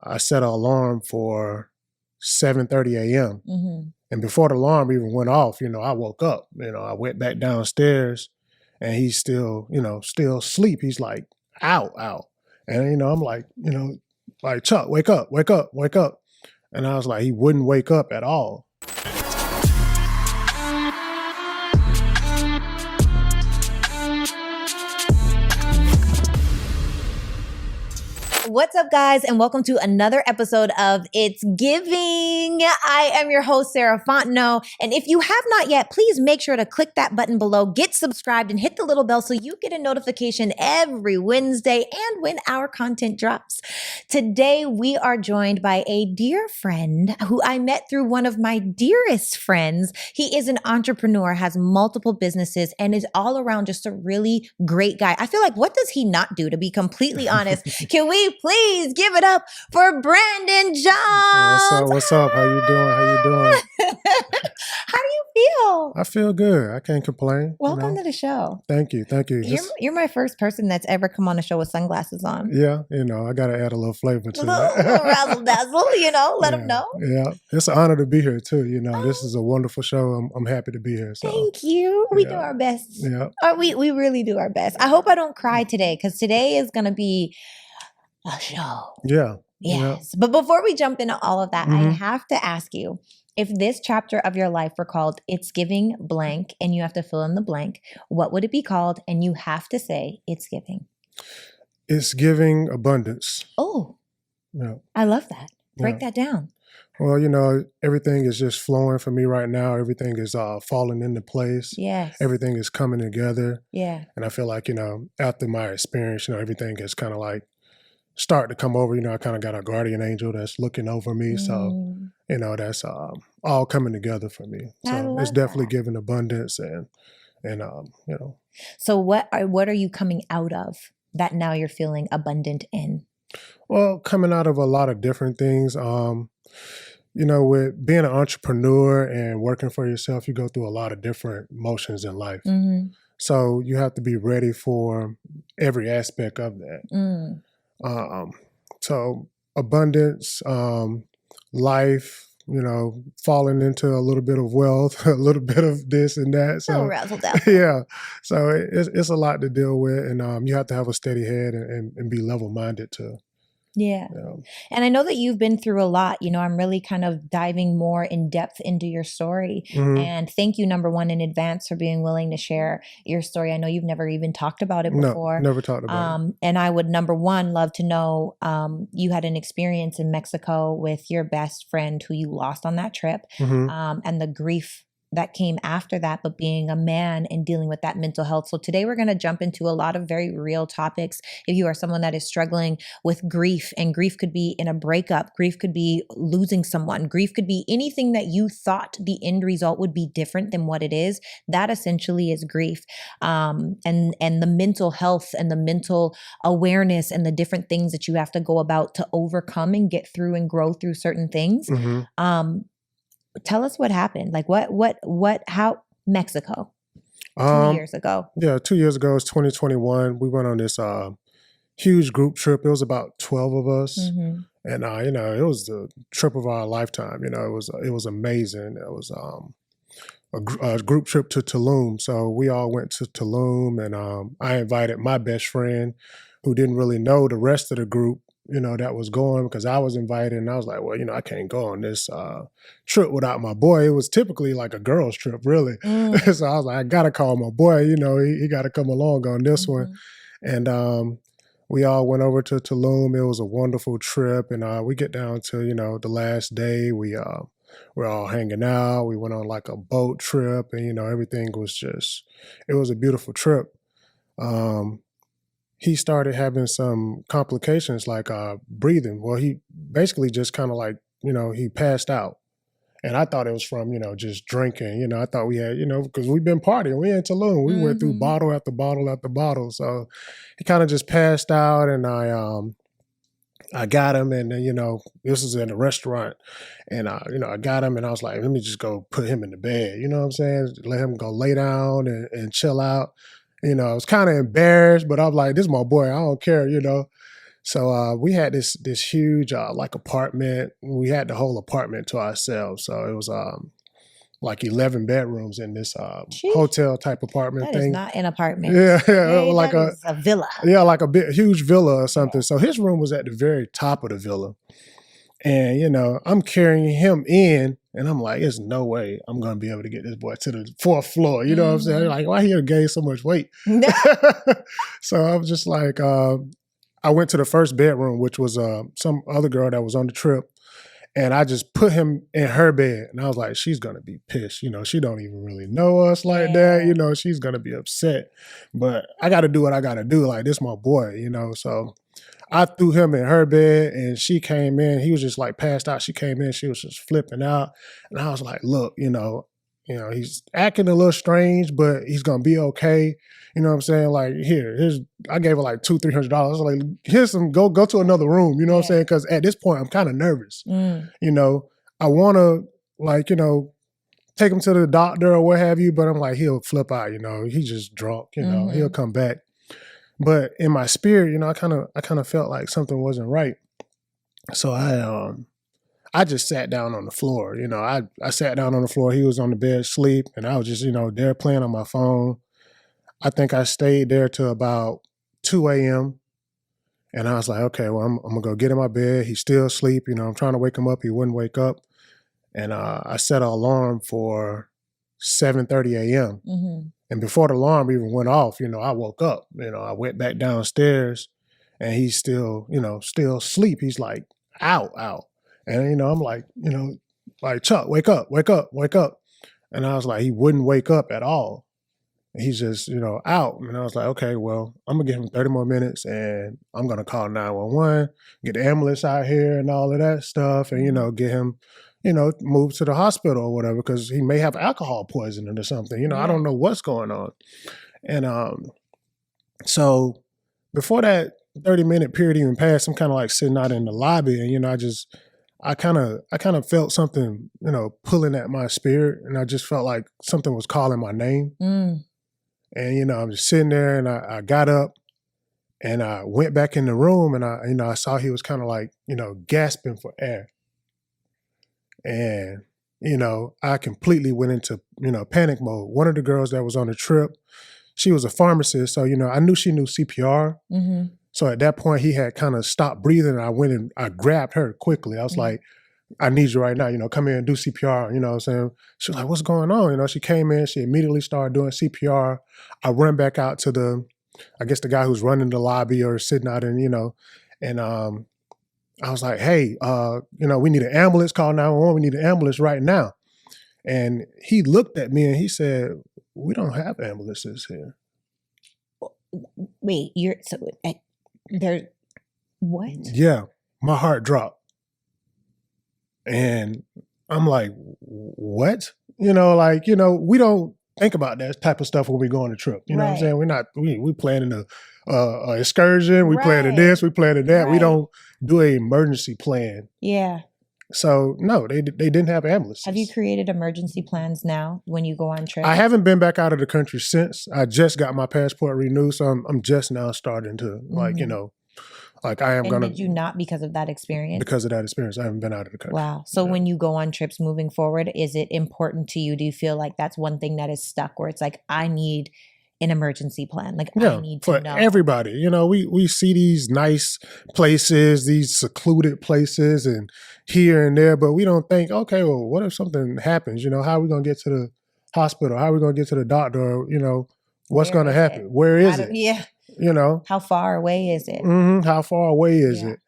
I set an alarm for 7:30 a.m. Mm-hmm. And before the alarm even went off, I woke up. I went back downstairs, and he's still, still asleep. He's like out. And I'm like, Chuck, wake up, wake up, wake up. And I was like, he wouldn't wake up at all. What's up, guys, and welcome to another episode of It's Giving. I am your host, Sarah Fontenot, and if you have not yet, please make sure to click that button below, get subscribed, and hit the little bell so you get a notification every Wednesday and when our content drops. Today, we are joined by a dear friend who I met through one of my dearest friends. He is an entrepreneur, has multiple businesses, and is all around just a really great guy. I feel like, what does he not do, to be completely honest? Can we please give it up for Brandon Jones? What's up? How you doing? How do you feel? I feel good. I can't complain. Welcome to the show. Thank you. You're my first person that's ever come on a show with sunglasses on. Yeah, I got to add a little flavor to it. A little razzle dazzle, let them know. Yeah, it's an honor to be here too. This is a wonderful show. I'm happy to be here. So. Thank you. We do our best. Yeah. We really do our best. I hope I don't cry today, because today is going to be a show. Yeah. Yes. Yeah. But before we jump into all of that, I have to ask you, if this chapter of your life were called It's Giving blank and you have to fill in the blank, what would it be called? And you have to say it's giving. It's giving abundance. Oh, yeah. I love that. Break that down. Well, everything is just flowing for me right now. Everything is falling into place. Yes. Everything is coming together. Yeah. And I feel like, after my experience, everything is kind of like start to come over. I kind of got a guardian angel that's looking over me. So, that's all coming together for me. So it's definitely giving abundance and. So what are you coming out of that now you're feeling abundant in? Well, coming out of a lot of different things. With being an entrepreneur and working for yourself, you go through a lot of different motions in life. Mm-hmm. So you have to be ready for every aspect of that. So abundance, life, falling into a little bit of wealth, a little bit of this and that. So razzle dazzle. Yeah. So it's a lot to deal with, and you have to have a steady head and be level-minded too. Yeah. And I know that you've been through a lot. I'm really kind of diving more in depth into your story. Mm-hmm. And thank you, number one, in advance for being willing to share your story. I know you've never even talked about it before. No, never talked about it. And I would, number one, love to know, you had an experience in Mexico with your best friend who you lost on that trip, and the grief that came after that, but being a man and dealing with that mental health. So today we're going to jump into a lot of very real topics. If you are someone that is struggling with grief, and grief could be in a breakup, grief could be losing someone, grief could be anything that you thought the end result would be different than what it is, that essentially is grief. And the mental health and the mental awareness and the different things that you have to go about to overcome and get through and grow through certain things. Tell us what happened. Like how Mexico 2 years ago. Yeah, 2 years ago, it's 2021. We went on this huge group trip. It was about 12 of us. And, it was the trip of our lifetime. It was amazing. It was a group trip to Tulum. So we all went to Tulum, and I invited my best friend who didn't really know the rest of the group, that was going, because I was invited, and I was like, well, I can't go on this trip without my boy. It was typically like a girl's trip, really. So I was like, I got to call my boy, he got to come along on this one. And we all went over to Tulum. It was a wonderful trip. And we get down to, the last day, we're all hanging out. We went on like a boat trip, and, everything was it was a beautiful trip. He started having some complications like breathing. Well, he basically just kind of like, he passed out. And I thought it was from, just drinking. I thought we had, because we've been partying. We in Tulum. We went through bottle after bottle after bottle. So he kind of just passed out, and I got him, and then, this was in a restaurant, and I got him, and I was like, let me just go put him in the bed. You know what I'm saying? Let him go lay down and chill out. I was kind of embarrassed, but I'm like, this is my boy. I don't care, So we had this huge like apartment. We had the whole apartment to ourselves. So it was like 11 bedrooms in this hotel type apartment that thing. That is not an apartment. Yeah, okay? like that is a villa. Yeah, like a huge villa or something. Yeah. So his room was at the very top of the villa. And, you know, I'm carrying him in, and I'm like, there's no way I'm going to be able to get this boy to the 4th floor. You know what I'm saying? Like, why he gain so much weight? So I was just like, I went to the first bedroom, which was some other girl that was on the trip. And I just put him in her bed. And I was like, she's going to be pissed. You know, she don't even really know us like that. You know, she's going to be upset. But I got to do what I got to do. Like, this my boy, you know. So I threw him in her bed, and she came in. He was just like passed out. She came in. She was just flipping out. And I was like, look, you know, he's acting a little strange, but he's going to be okay. You know what I'm saying? Like, I gave her like $200-$300. Like, here's some, go to another room. You know what I'm saying? Because at this point, I'm kind of nervous. You know, I want to, like, you know, take him to the doctor or what have you, but I'm like, he'll flip out, you know. He's just drunk, you know. He'll come back. But in my spirit, you know, I kind of felt like something wasn't right. So I just sat down on the floor. You know, I sat down on the floor. He was on the bed asleep, and I was just, you know, there playing on my phone. I think I stayed there till about 2 a.m. And I was like, okay, well, I'm gonna go get in my bed. He's still asleep. You know, I'm trying to wake him up. He wouldn't wake up. And I set an alarm for 7:30 a.m. And before the alarm even went off, you know, I woke up. You know, I went back downstairs, and he's still, you know, still asleep. He's like out. And, you know, I'm like, you know, like, Chuck, wake up. And I was like, he wouldn't wake up at all. He's just, you know, out. And I was like, okay, well, I'm going to give him 30 more minutes, and I'm going to call 911, get the ambulance out here and all of that stuff, and, you know, get him, you know, moved to the hospital or whatever, because he may have alcohol poisoning or something. You know, I don't know what's going on. And so before that 30-minute period even passed, I'm kind of like sitting out in the lobby, and, you know, I kind of felt something, you know, pulling at my spirit, and I just felt like something was calling my name. And, you know, I'm just sitting there, and I got up, and I went back in the room, and I saw he was kind of like, you know, gasping for air. And, you know, I completely went into, you know, panic mode. One of the girls that was on the trip, she was a pharmacist. So, you know, I knew she knew CPR. So at that point, he had kind of stopped breathing, and I went and I grabbed her quickly. I was like, I need you right now, you know, come here and do CPR, you know what I'm saying? She was like, what's going on? You know, she came in, she immediately started doing CPR. I run back out to the guy who's running the lobby or sitting out in, you know, and I was like, hey, you know, we need an ambulance, call 911, we need an ambulance right now. And he looked at me and he said, we don't have ambulances here. Wait, there, what? Yeah, my heart dropped. And I'm like, what? You know, like, you know, we don't think about that type of stuff when we go on a trip. You know what I'm saying? We're not, we planning a excursion, we planning this, we planning that. We don't do an emergency plan. Yeah. So no, they didn't have ambulances. Have you created emergency plans now when you go on trips? I haven't been back out of the country since. I just got my passport renewed, so I'm just now starting to like, you know, like I am going to. Did you not because of that experience? Because of that experience, I haven't been out of the country. Wow. So when you go on trips moving forward, is it important to you? Do you feel like that's one thing that is stuck where it's like, I need an emergency plan? Like, I need to know. For everybody, you know, we see these nice places, these secluded places and here and there, but we don't think, okay, well, what if something happens? You know, how are we going to get to the hospital? How are we going to get to the doctor? You know, what's going to happen? Where is it? Yeah. You know, how far away is it? How far away is it?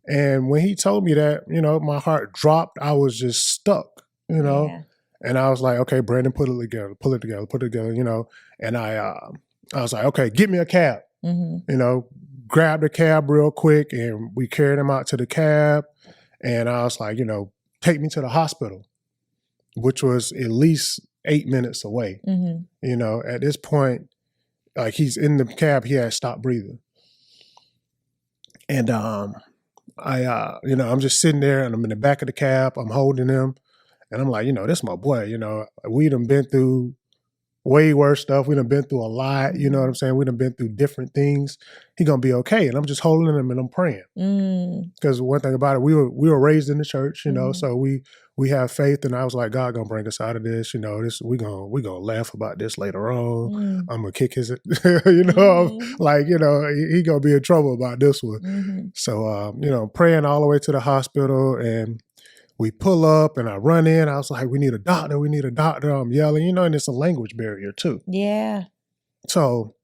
And when he told me that, you know, my heart dropped. I was just stuck, you know, and I was like, okay, Brandon, put it together, you know. And I was like, okay, get me a cab, you know, grabbed a cab real quick, and we carried him out to the cab. And I was like, you know, take me to the hospital, which was at least 8 minutes away. You know, at this point, like he's in the cab, he had stopped breathing. And you know, I'm just sitting there, and I'm in the back of the cab, I'm holding him, and I'm like, you know, this is my boy, you know, we done been through way worse stuff. We done been through a lot. You know what I'm saying? We done been through different things. He gonna be okay. And I'm just holding him and I'm praying. Because one thing about it, we were raised in the church, you know, so we have faith. And I was like, God gonna bring us out of this. You know, we gonna laugh about this later on. I'm gonna kick his, you know, like, you know, he gonna be in trouble about this one. So, you know, praying all the way to the hospital, and we pull up and I run in. I was like, we need a doctor. We need a doctor. I'm yelling, you know, and it's a language barrier too. Yeah. So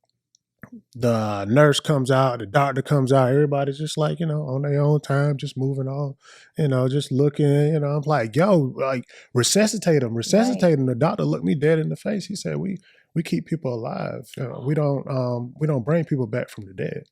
the nurse comes out, the doctor comes out, everybody's just like, you know, on their own time, just moving on, you know, just looking, you know, I'm like, yo, like resuscitate him. The doctor looked me dead in the face. He said, we keep people alive. You know, we don't bring people back from the dead.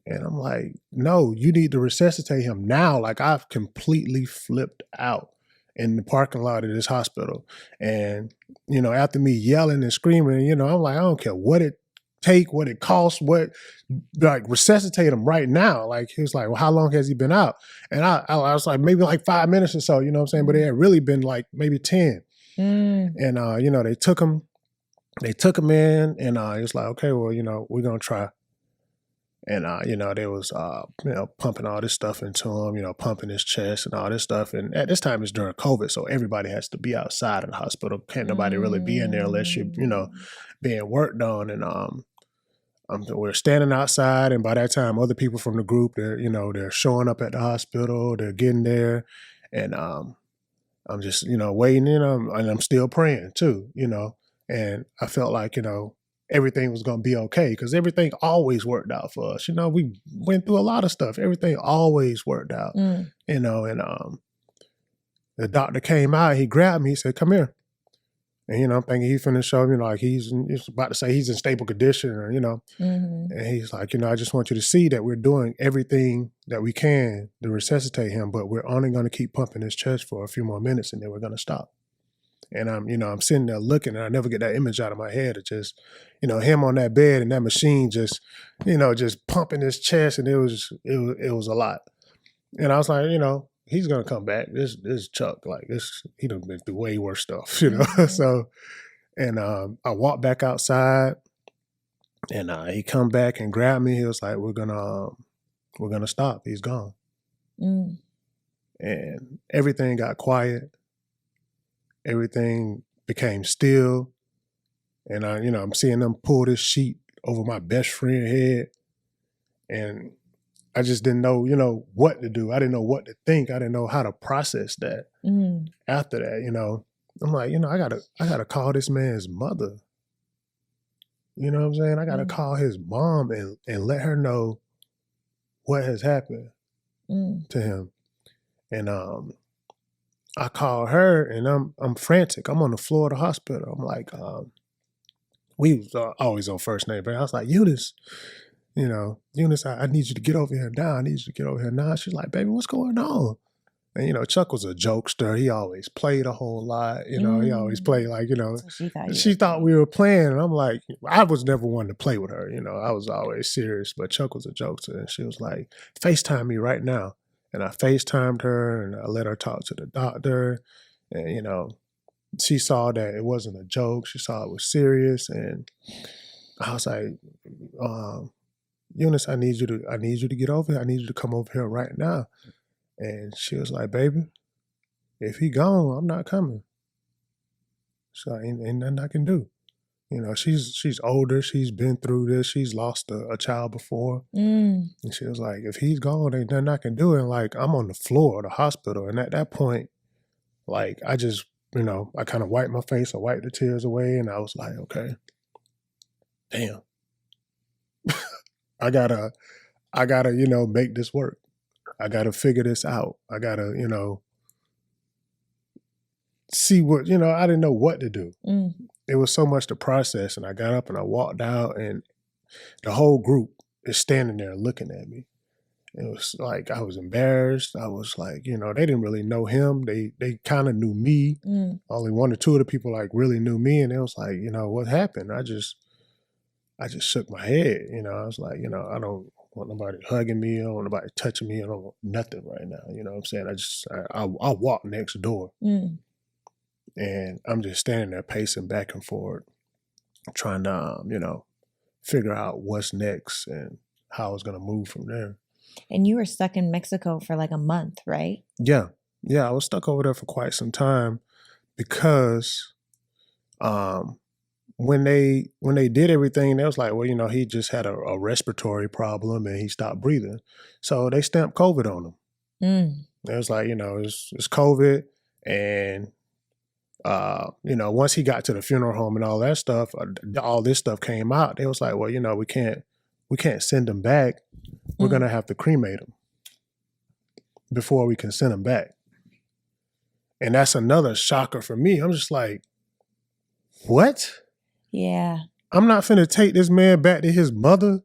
And I'm like, no, you need to resuscitate him now. Like, I've completely flipped out in the parking lot of this hospital. And, you know, after me yelling and screaming, you know, I'm like, I don't care what it take, what it costs, like resuscitate him right now. Like, he was like, well, how long has he been out? And I was like, maybe like 5 minutes or so, you know what I'm saying? But it had really been like maybe 10. And, you know, they took him in, and it was like, okay, well, you know, we're going to try. And, you know, they was, you know, pumping all this stuff into him, you know, pumping his chest and all this stuff. And at this time, it's during COVID, so everybody has to be outside of the hospital. Can't nobody really be in there unless you're, you know, being worked on. And we're standing outside, and by that time, other people from the group, they're showing up at the hospital. They're getting there. And I'm just, you know, waiting, and I'm still praying too, you know. And I felt like, you know, everything was going to be okay, because everything always worked out for us. You know, we went through a lot of stuff. Everything always worked out, you know. And the doctor came out, he grabbed me, he said, come here. And, you know, I'm thinking he's finna show me, like, he's about to say he's in stable condition, or, you know. And he's like, you know, I just want you to see that we're doing everything that we can to resuscitate him, but we're only going to keep pumping his chest for a few more minutes, and then we're going to stop. And I'm sitting there looking, and I never get that image out of my head. It's just, you know, him on that bed and that machine just, you know, just pumping his chest, and it was a lot. And I was like, you know, he's gonna come back. This Chuck, like this, he done been through way worse stuff, you know. So, and I walked back outside, and he come back and grabbed me. He was like, we're gonna stop. He's gone. And everything got quiet. Everything became still. And you know, I'm seeing them pull this sheet over my best friend's head. And I just didn't know, you know, what to do. I didn't know what to think. I didn't know how to process that. After that, you know, I'm like, you know, I gotta call this man's mother. You know what I'm saying? I gotta call his mom and let her know what has happened to him. And I called her, and I'm frantic. I'm on the floor of the hospital. I'm like, we was always on first name, but I was like, Eunice, you know, Eunice, I need you to get over here now. I need you to get over here now. She's like, baby, what's going on? And, you know, Chuck was a jokester. He always played a whole lot. You know, he always played like, you know, so she thought we were playing. And I'm like, I was never one to play with her. You know, I was always serious, but Chuck was a jokester. And she was like, FaceTime me right now. And I FaceTimed her, and I let her talk to the doctor. And, you know, she saw that it wasn't a joke. She saw it was serious. And I was like, Eunice, I need you to get over here. I need you to come over here right now. And she was like, baby, if he gone, I'm not coming. So ain't nothing I can do. You know, she's older. She's been through this. She's lost a child before. And she was like, if he's gone, ain't nothing I can do. And like, I'm on the floor of the hospital. And at that point, like, I just, you know, I kind of wiped my face. I wiped the tears away. And I was like, okay, damn. I gotta, you know, make this work. I gotta figure this out. I gotta, you know, see what, you know, I didn't know what to do. It was so much to process. And I got up and I walked out, and the whole group is standing there looking at me. It was like, I was embarrassed. I was like, you know, they didn't really know him. They kind of knew me. Only one or two of the people like really knew me. And it was like, you know, what happened? I just shook my head. You know, I was like, you know, I don't want nobody hugging me. I don't want nobody touching me. I don't want nothing right now. You know what I'm saying? I'll walk next door. And I'm just standing there pacing back and forth, trying to, figure out what's next and how I was going to move from there. And you were stuck in Mexico for like a month, right? Yeah. Yeah, I was stuck over there for quite some time because when they did everything, they was like, well, he just had a respiratory problem and he stopped breathing. So they stamped COVID on him. It was like, it's COVID. And, once he got to the funeral home and all that stuff, all this stuff came out. They was like, well, we can't send him back. We're going to have to cremate him before we can send him back. And that's another shocker for me. I'm just like, what? Yeah. I'm not finna take this man back to his mother.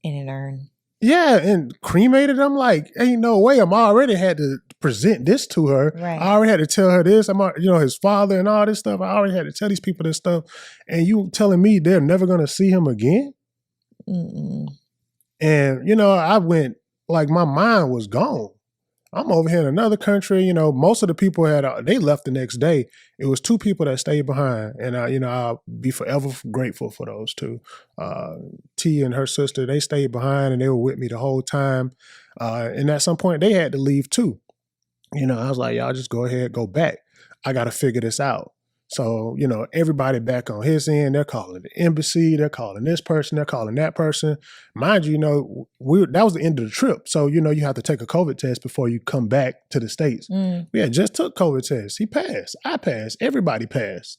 In an urn. Yeah, and cremated. I'm like, ain't no way. I'm already had to present this to her. Right. I already had to tell her this. I'm, his father and all this stuff. I already had to tell these people this stuff. And you telling me they're never going to see him again? Mm-mm. And, I went, like, my mind was gone. I'm over here in another country. Most of the people they left the next day. It was 2 people that stayed behind. And, I'll be forever grateful for those 2. T and her sister, they stayed behind and they were with me the whole time. And at some point they had to leave too. I was like, y'all just go ahead, go back. I got to figure this out. So, everybody back on his end, they're calling the embassy, they're calling this person, they're calling that person. Mind you, that was the end of the trip. So, you have to take a COVID test before you come back to the States. We had just took COVID tests. He passed. I passed. Everybody passed.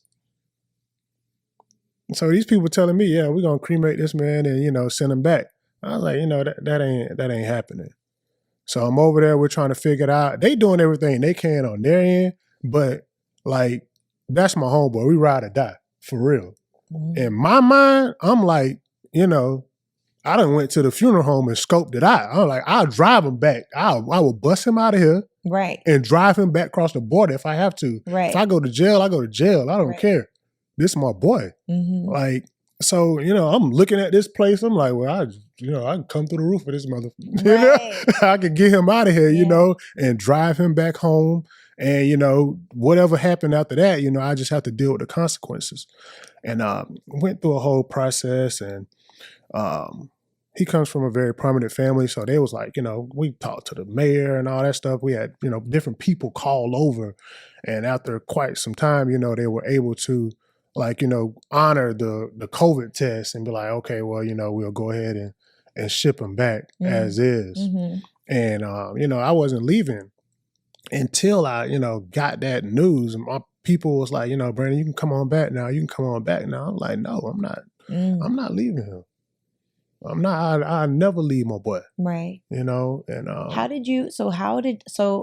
So these people telling me, yeah, we're going to cremate this man and, send him back. I was like, that ain't happening. So I'm over there. We're trying to figure it out. They doing everything they can on their end, but like, that's my homeboy. We ride or die, for real. In my mind, I'm like, I done went to the funeral home and scoped it out. I'm like, I'll drive him back. I will bust him out of here. Right. And drive him back across the border if I have to. Right. If I go to jail, I go to jail. I don't care. This is my boy. Like, so, I'm looking at this place. I'm like, well, I can come through the roof of this mother. Right. I can get him out of here, and drive him back home. And, whatever happened after that, I just have to deal with the consequences. And went through a whole process. And he comes from a very prominent family. So they was like, we talked to the mayor and all that stuff. We had, different people call over. And after quite some time, they were able to, like, honor the COVID test and be like, okay, well, we'll go ahead and ship him back as is. And, I wasn't leaving until I, got that news. And my people was like, Brandon, you can come on back now. You can come on back now. I'm like, no, I'm not. I'm not leaving him. I'm not. I never leave my boy. Right. And so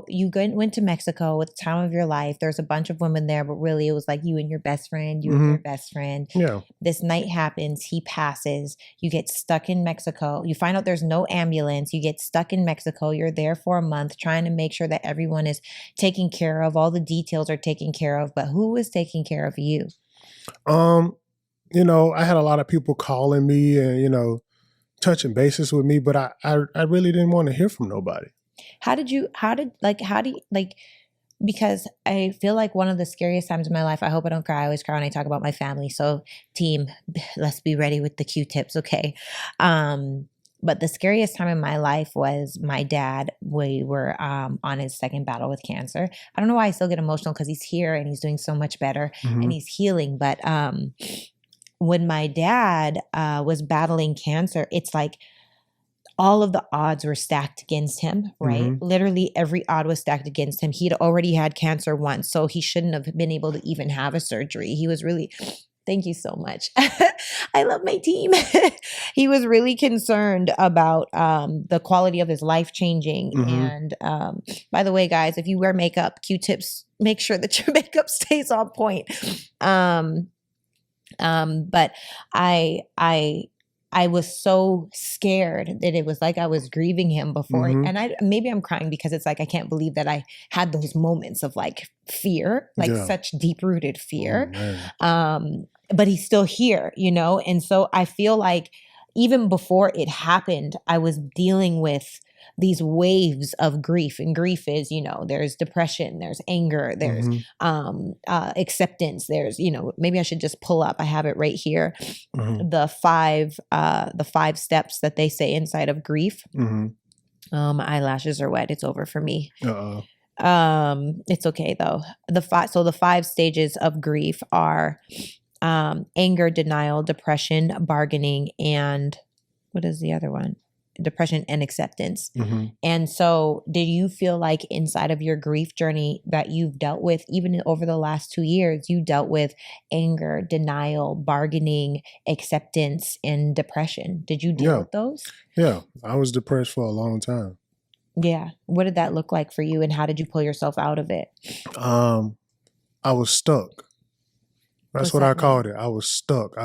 you went to Mexico at the time of your life. There's a bunch of women there, but really it was like you and your best friend, you and your best friend. Yeah. This night happens. He passes. You get stuck in Mexico. You find out there's no ambulance. You get stuck in Mexico. You're there for a month trying to make sure that everyone is taken care of. All the details are taken care of. But who was taking care of you? I had a lot of people calling me and, touching bases with me, but I really didn't want to hear from nobody. Because I feel like one of the scariest times in my life, I hope I don't cry. I always cry when I talk about my family. So team, let's be ready with the Q-tips. Okay. But the scariest time in my life was my dad. We were on his second battle with cancer. I don't know why I still get emotional because he's here and he's doing so much better and he's healing. But when my dad was battling cancer, it's like all of the odds were stacked against him, right? Literally every odd was stacked against him. He'd already had cancer once, so he shouldn't have been able to even have a surgery. He was really, thank you so much. I love my team. He was really concerned about the quality of his life changing. And by the way, guys, if you wear makeup, Q-tips, make sure that your makeup stays on point. But I was so scared that it was like I was grieving him before. And maybe I'm crying because it's like I can't believe that I had those moments of like fear, like such deep-rooted fear. But he's still here, And so I feel like even before it happened, I was dealing with these waves of grief. And grief is, you know, there's depression, there's anger, there's acceptance, there's, you know, maybe I should just pull up, I have it right here, the five steps that they say inside of grief. My eyelashes are wet, it's over for me. It's okay though. The five stages of grief are anger, denial, depression, bargaining, and what is the other one? Depression and acceptance. And so did you feel like inside of your grief journey that you've dealt with, even over the last 2 years, you dealt with anger, denial, bargaining, acceptance, and depression? Did you deal with those? Yeah, I was depressed for a long time. Yeah. What did that look like for you, and how did you pull yourself out of it? I was stuck. That's what I called it. I was stuck.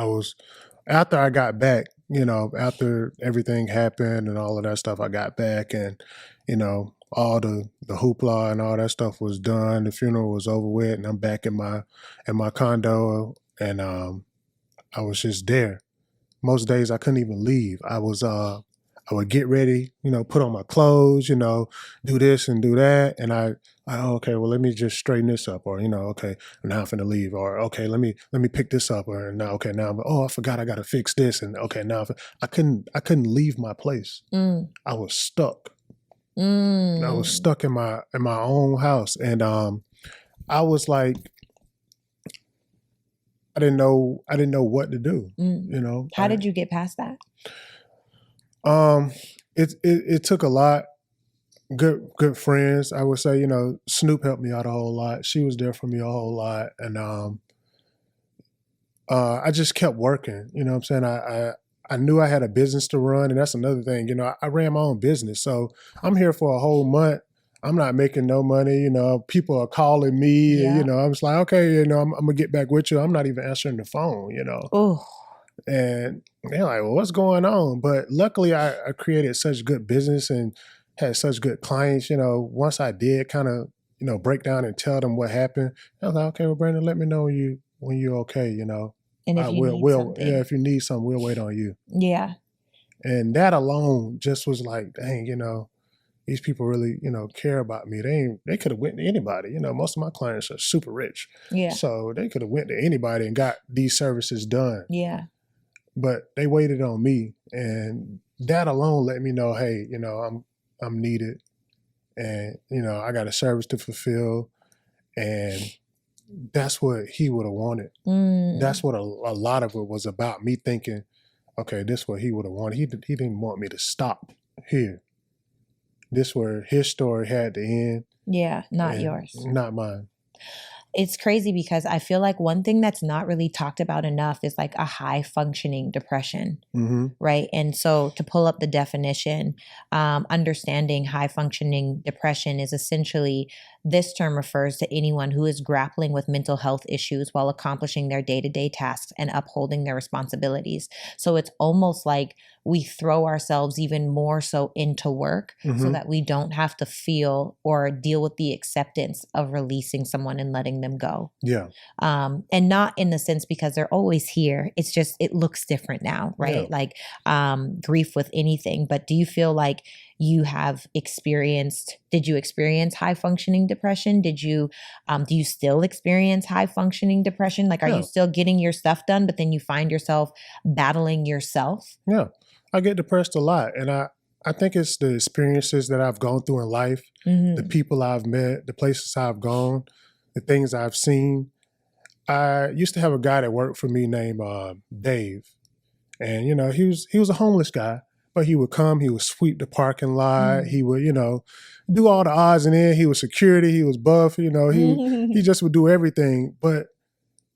After I got back, you know, after everything happened and all of that stuff, I got back, and, you know, all the hoopla and all that stuff was done. The funeral was over with, and I'm back in my condo, and I was just there. Most days I couldn't even leave. I would get ready, you know, put on my clothes, you know, do this and do that. And okay, well, let me just straighten this up, or, you know, okay, now I'm finna leave, or okay, let me pick this up, or now, okay, now I forgot I got to fix this. And okay, now I couldn't leave my place. I was stuck. I was stuck in my own house. And I was like, I didn't know what to do, you know. How did you get past that? It took a lot. Good friends, I would say. You know, Snoop helped me out a whole lot. She was there for me a whole lot, and I just kept working. You know what I'm saying? I knew I had a business to run, and that's another thing. You know, I ran my own business, so I'm here for a whole month. I'm not making no money. You know, people are calling me. You know, I'm just like, okay, you know, I'm gonna get back with you. I'm not even answering the phone. You know. Oh. And they're like, well, what's going on? But luckily I created such good business and had such good clients. You know, once I did kind of, you know, break down and tell them what happened, I was like, okay, well, Brandon, let me know when you're okay, you know. And if you need something. Yeah, if you need something, we'll wait on you. Yeah. And that alone just was like, dang, you know, these people really, you know, care about me. They could have went to anybody. You know, most of my clients are super rich. Yeah. So they could have went to anybody and got these services done. Yeah. But they waited on me, and that alone let me know, hey, you know, I'm needed, and, you know, I got a service to fulfill, and that's what he would have wanted. That's what a lot of it was about, me thinking, okay, this is what he would have wanted. He didn't want me to stop here. This where his story had to end. Yeah, not yours. Not mine. It's crazy because I feel like one thing that's not really talked about enough is like a high functioning depression, right? And so to pull up the definition, understanding high functioning depression is essentially, this term refers to anyone who is grappling with mental health issues while accomplishing their day-to-day tasks and upholding their responsibilities. So it's almost like we throw ourselves even more so into work so that we don't have to feel or deal with the acceptance of releasing someone and letting them go. Yeah. And not in the sense because they're always here. It's just, it looks different now, right? Yeah. Like grief with anything. But do you feel like you have did you experience high functioning depression? Do you still experience high functioning depression? Like, are you still getting your stuff done, but then you find yourself battling yourself? Yeah. I get depressed a lot, and I think it's the experiences that I've gone through in life, the people I've met, the places I've gone, the things I've seen. I used to have a guy that worked for me named Dave, and, you know, he was a homeless guy, but he would come, he would sweep the parking lot, he would, you know, do all the odds and ends. He was security, he was buff, you know, he just would do everything, but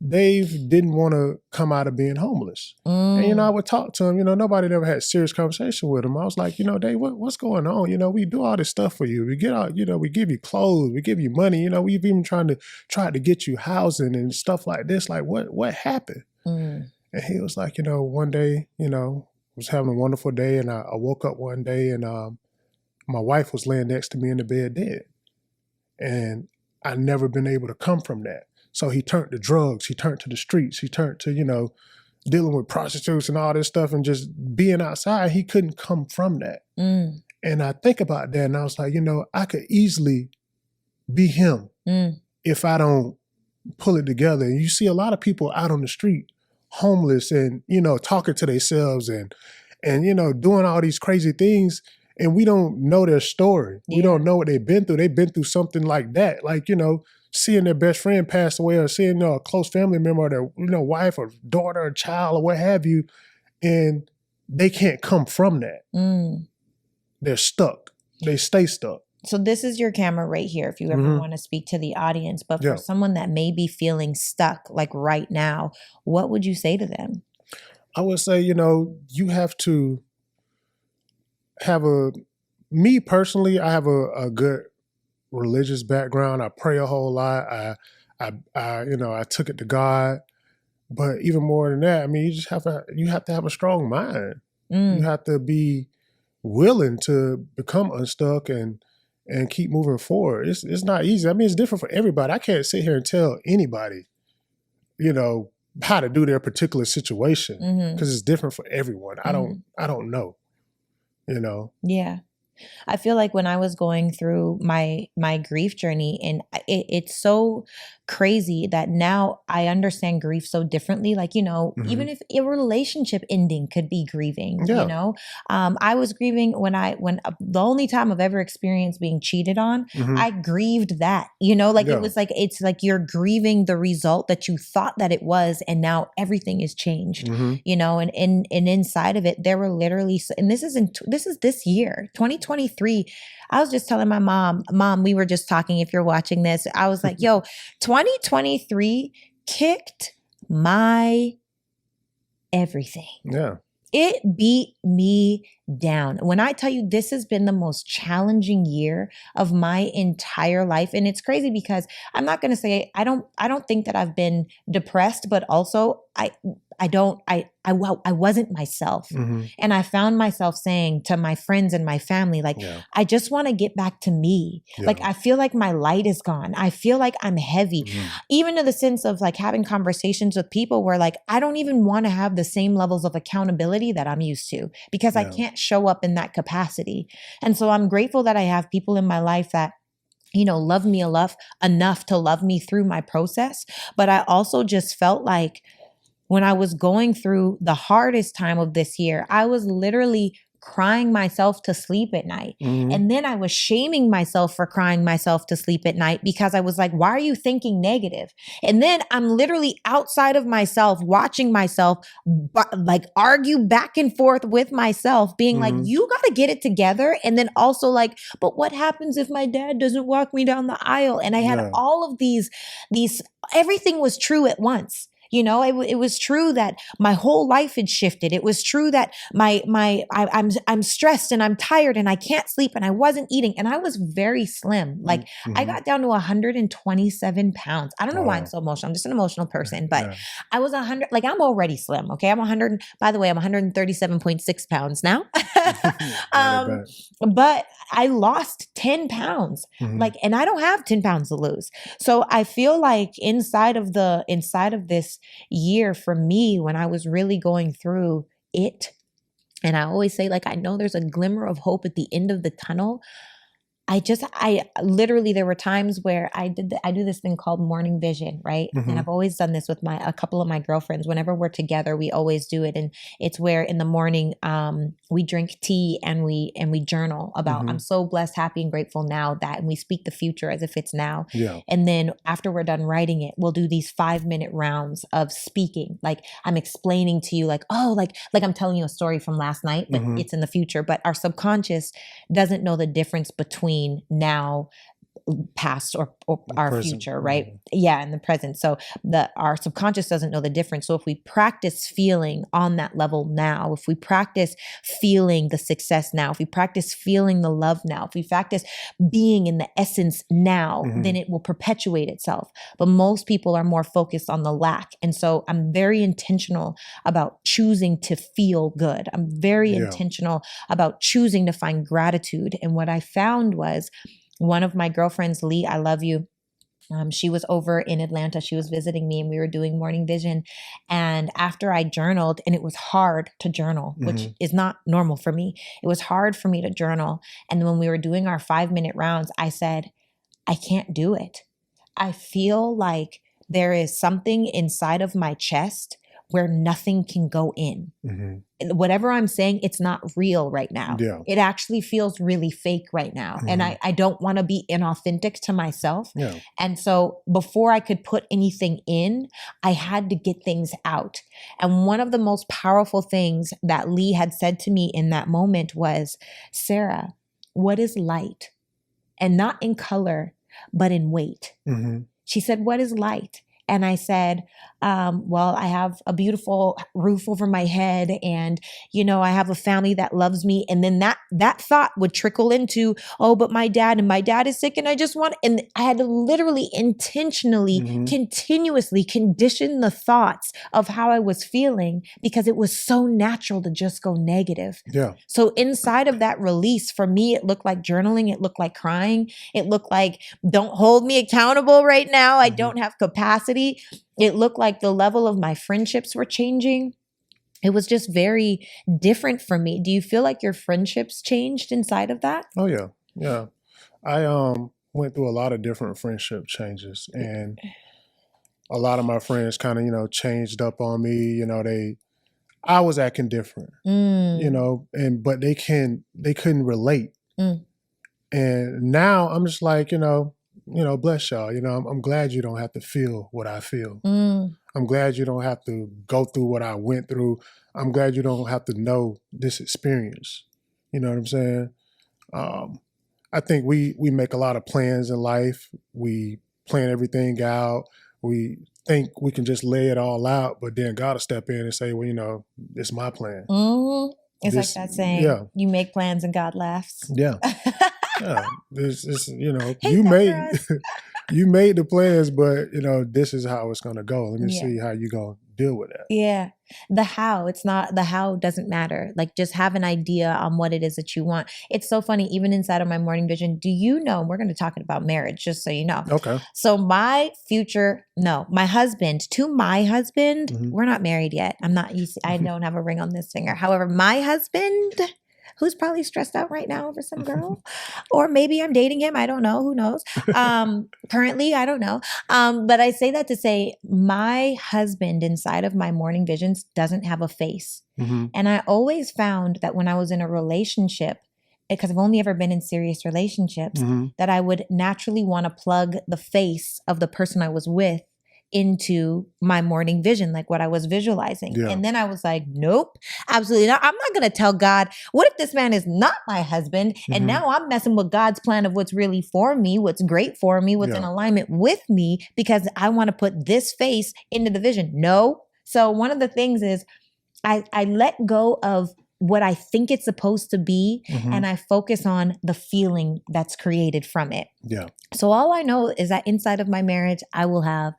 Dave didn't want to come out of being homeless. And, you know, I would talk to him, you know, nobody ever had a serious conversation with him. I was like, you know, Dave, what's going on? You know, we do all this stuff for you. We get out, you know, we give you clothes, we give you money, you know, we've even tried to get you housing and stuff like this. Like, what happened? And he was like, you know, one day, you know, was having a wonderful day, and I woke up one day, and my wife was laying next to me in the bed dead. And I'd never been able to come from that. So he turned to drugs, he turned to the streets, he turned to, you know, dealing with prostitutes and all this stuff and just being outside. He couldn't come from that. And I think about that and I was like, I could easily be him if I don't pull it together. And you see a lot of people out on the street, homeless and, talking to themselves and doing all these crazy things. And we don't know their story. We don't know what they've been through. They've been through something like that. Like, seeing their best friend pass away or seeing a close family member or their, wife or daughter or child or what have you. And they can't come from that. They're stuck. They stay stuck. So this is your camera right here if you ever want to speak to the audience. But for someone that may be feeling stuck like right now, what would you say to them? I would say, you have to have me personally, I have a good religious background. I pray a whole lot. I took it to God. But even more than that, I mean, you have to have a strong mind. You have to be willing to become unstuck and keep moving forward. It's not easy. I mean, it's different for everybody. I can't sit here and tell anybody, how to do their particular situation because it's different for everyone. I don't know, Yeah. I feel like when I was going through my grief journey, and it's so crazy that now I understand grief so differently. Like, even if a relationship ending could be grieving, I was grieving when the only time I've ever experienced being cheated on, I grieved that, it was like, it's like you're grieving the result that you thought that it was. And now everything is changed, and inside of it, there were literally, and this is this year, 2023. I was just telling my mom, we were just talking, if you're watching this, I was like, yo, 2023 kicked my everything. Yeah. It beat me down. When I tell you this has been the most challenging year of my entire life. And it's crazy because I'm not going to say, I don't think that I've been depressed, but also I wasn't myself. And I found myself saying to my friends and my family, like, I just want to get back to me. Like, I feel like my light is gone. I feel like I'm heavy, even to the sense of like having conversations with people where like, I don't even want to have the same levels of accountability that I'm used to because I can't show up in that capacity. And so I'm grateful that I have people in my life that love me enough to love me through my process. But I also just felt like when I was going through the hardest time of this year, I was literally crying myself to sleep at night. And then I was shaming myself for crying myself to sleep at night because I was like, why are you thinking negative? And then I'm literally outside of myself, watching myself like argue back and forth with myself, being like, you got to get it together. And then also like, but what happens if my dad doesn't walk me down the aisle? And I had all of these, everything was true at once. It was true that my whole life had shifted. It was true that I'm stressed and I'm tired and I can't sleep and I wasn't eating and I was very slim. Like I got down to 127 pounds. I don't know why I'm so emotional. I'm just an emotional person, but I was 100, like I'm already slim. Okay. I'm 100, by the way, I'm 137.6 pounds now. But I lost 10 pounds, and I don't have 10 pounds to lose. So I feel like inside of this year for me, when I was really going through it, and I always say, like, I know there's a glimmer of hope at the end of the tunnel. I literally, there were times where I do this thing called morning vision, right? And I've always done this with a couple of my girlfriends. Whenever we're together, we always do it. And it's where in the morning, we drink tea and we journal about, I'm so blessed, happy, and grateful now that, and we speak the future as if it's now. Yeah. And then after we're done writing it, we'll do these 5-minute rounds of speaking. Like I'm explaining to you like, oh, like I'm telling you a story from last night, but it's in the future. But our subconscious doesn't know the difference between now, past, or our present, future, right? Yeah, in the present. So our subconscious doesn't know the difference. So if we practice feeling on that level now, if we practice feeling the success now, if we practice feeling the love now, if we practice being in the essence now, then it will perpetuate itself. But most people are more focused on the lack. And so I'm very intentional about choosing to feel good. I'm very intentional about choosing to find gratitude. And what I found was, one of my girlfriends, Lee, I love you. She was over in Atlanta. She was visiting me and we were doing morning vision. And after I journaled, and it was hard to journal, which is not normal for me. It was hard for me to journal. And when we were doing our 5-minute rounds, I said, I can't do it. I feel like there is something inside of my chest where nothing can go in. Whatever I'm saying, it's not real right now. Yeah. It actually feels really fake right now. And I don't want to be inauthentic to myself. Yeah. And so before I could put anything in, I had to get things out. And one of the most powerful things that Lee had said to me in that moment was, Sarah, what is light? And not in color, but in weight. She said, what is light? And I said, well, I have a beautiful roof over my head and, you know, I have a family that loves me. And then that thought would trickle into, oh, but my dad is sick and I just want, and I had to literally intentionally, continuously condition the thoughts of how I was feeling because it was so natural to just go negative. Yeah. So inside of that release, for me, it looked like journaling. It looked like crying. It looked like, don't hold me accountable right now. I don't have capacity. It looked like the level of my friendships were changing. It was just very different for me. Do you feel like your friendships changed inside of that? Oh yeah. Yeah. I went through a lot of different friendship changes and a lot of my friends kind of, you know, changed up on me. You know, I was acting different, you know, but they couldn't relate. And now I'm just like, you know, bless y'all. You know, I'm glad you don't have to feel what I feel. I'm glad you don't have to go through what I went through. I'm glad you don't have to know this experience. You know what I'm saying? I think we make a lot of plans in life. We plan everything out. We think we can just lay it all out, but then God will step in and say, well, you know, it's my plan. It's like that saying, you make plans and God laughs. Yeah. Yeah, this you know, you made the plans, but you know, this is how it's gonna go. Let me see how you gonna deal with that. Yeah. The how doesn't matter. Like just have an idea on what it is that you want. It's so funny, even inside of my morning vision, do you know, we're going to talk about marriage, just so you know. Okay. So my husband, we're not married yet. I don't have a ring on this finger. However, my husband, who's probably stressed out right now over some girl, or maybe I'm dating him. I don't know. Who knows? Currently, I don't know. But I say that to say my husband inside of my morning visions doesn't have a face. And I always found that when I was in a relationship, because I've only ever been in serious relationships, that I would naturally want to plug the face of the person I was with into my morning vision, like what I was visualizing. Yeah. And then I was like, nope, absolutely not. I'm not going to tell God, what if this man is not my husband? And now I'm messing with God's plan of what's really for me, what's great for me, what's in alignment with me, because I want to put this face into the vision. No. So one of the things is I let go of what I think it's supposed to be, and I focus on the feeling that's created from it. Yeah. So all I know is that inside of my marriage, I will have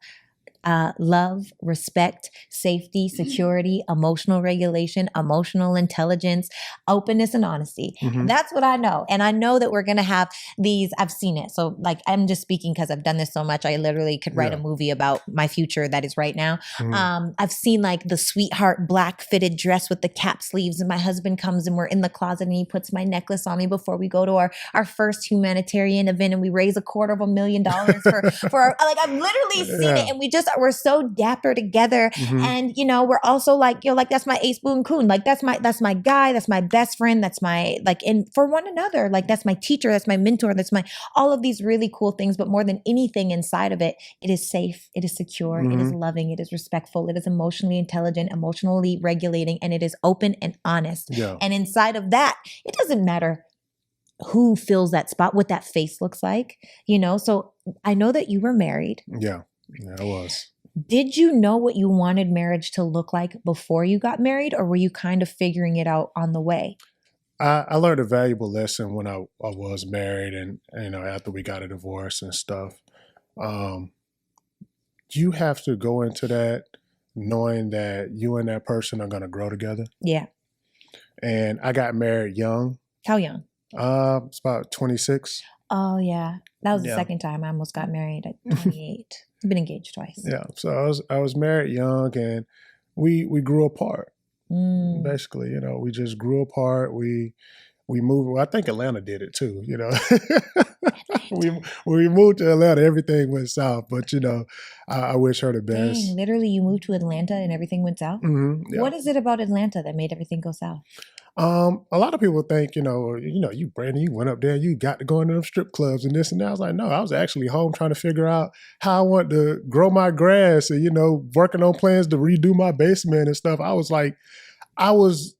love, respect, safety, security, emotional regulation, emotional intelligence, openness, and honesty. That's what I know. And I know that we're going to have these, I've seen it. So like, I'm just speaking because I've done this so much. I literally could write a movie about my future that is right now. I've seen like the sweetheart black fitted dress with the cap sleeves, and my husband comes and we're in the closet and he puts my necklace on me before we go to our first humanitarian event, and we raise $250,000 for our, like, I've literally seen it, and we're so dapper together. And, you know, we're also like, yo, like, that's my ace boon coon. Like, that's my guy. That's my best friend. That's my, like, and for one another, like, that's my teacher. That's my mentor. That's my, all of these really cool things. But more than anything inside of it, it is safe. It is secure. It is loving. It is respectful. It is emotionally intelligent, emotionally regulating, and it is open and honest. Yeah. And inside of that, it doesn't matter who fills that spot, what that face looks like, you know? So I know that you were married. Yeah, I was. Did you know what you wanted marriage to look like before you got married, or were you kind of figuring it out on the way? I learned a valuable lesson when I was married, and you know, after we got a divorce and stuff. You have to go into that knowing that you and that person are going to grow together. Yeah. And I got married young. How young? It's about 26. Oh yeah, that was the Yeah. second time I almost got married at 28. I've been engaged twice. Yeah. So I was married young, and we grew apart. Basically, you know, we just grew apart. We moved. Well, I think Atlanta did it too. You know, when we moved to Atlanta, everything went south. But you know, I wish her the best. Dang, literally, you moved to Atlanta and everything went south. Yeah. What is it about Atlanta that made everything go south? A lot of people think, you Brandon, you went up there, you got to go into them strip clubs and this and that. I was like, no, I was actually home trying to figure out how I want to grow my grass and, you know, working on plans to redo my basement and stuff. I was like, I was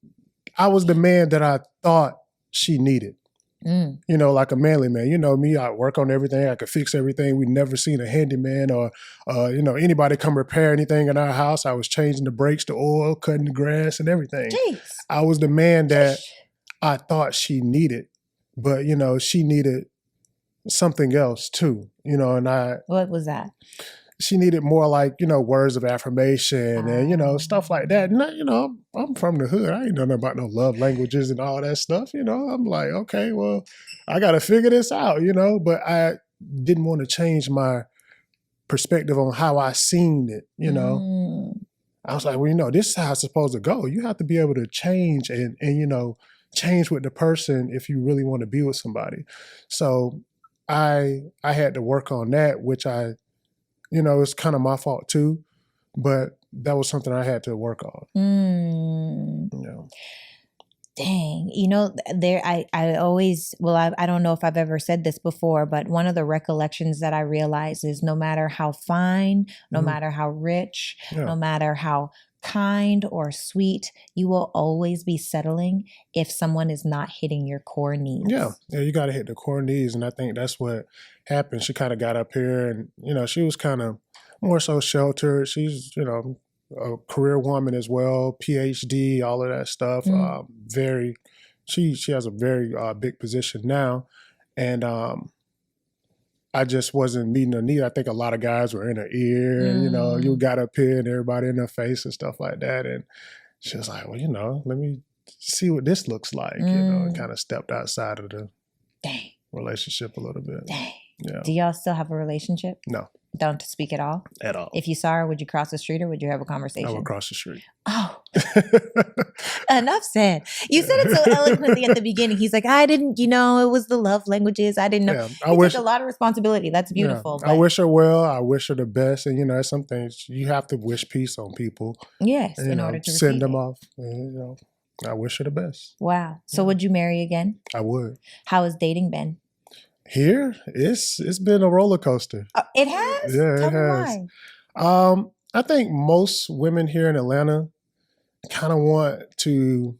the man that I thought she needed. You know, like a manly man. You know me, I work on everything. I could fix everything. We'd never seen a handyman or, you know, anybody come repair anything in our house. I was changing the brakes, the oil, cutting the grass and everything. Jeez. I was the man that I thought she needed. But, you know, she needed something else too. You know, and What was that? she needed more like, you know, words of affirmation and, you know, stuff like that. And, you know, I'm from the hood. I ain't know nothing about no love languages and all that stuff. You know, I'm like, okay, well, I got to figure this out, you know, but I didn't want to change my perspective on how I seen it, you know. I was like, well, you know, this is how it's supposed to go. You have to be able to change and you know, change with the person if you really want to be with somebody. So I had to work on that, which you know, it's kind of my fault too, but that was something I had to work on. You know. Dang, you know, I always, well, I don't know if I've ever said this before, but one of the recollections that I realize is no matter how fine, no matter how rich, no matter how kind or sweet, you will always be settling if someone is not hitting your core needs. Yeah, you got to hit the core needs. And I think that's what happened. She kind of got up here and, you know, she was kind of more so sheltered. She's, you know, a career woman as well, PhD, all of that stuff. She has a very big position now. And I just wasn't meeting her need. I think a lot of guys were in her ear and, you know, you got up here and everybody in her face and stuff like that. And she was like, well, you know, let me see what this looks like, you know, and kind of stepped outside of the relationship a little bit. Dang. Yeah. Do y'all still have a relationship? No. Don't speak at all? At all. If you saw her, would you cross the street or would you have a conversation? I would cross the street. Oh. Enough said. You said it so eloquently at the beginning. He's like, I didn't, you know, it was the love languages. I didn't know. Yeah, I wish, took a lot of responsibility. That's beautiful. Yeah, I wish her well. I wish her the best. And, you know, some things you have to wish peace on people. Yes, and, in order to send them off. And, you know, I wish her the best. Wow. So would you marry again? I would. How has dating been? Here, it's been a roller coaster. It has? Yeah, Tell it has. me why. I think most women here in Atlanta kind of want to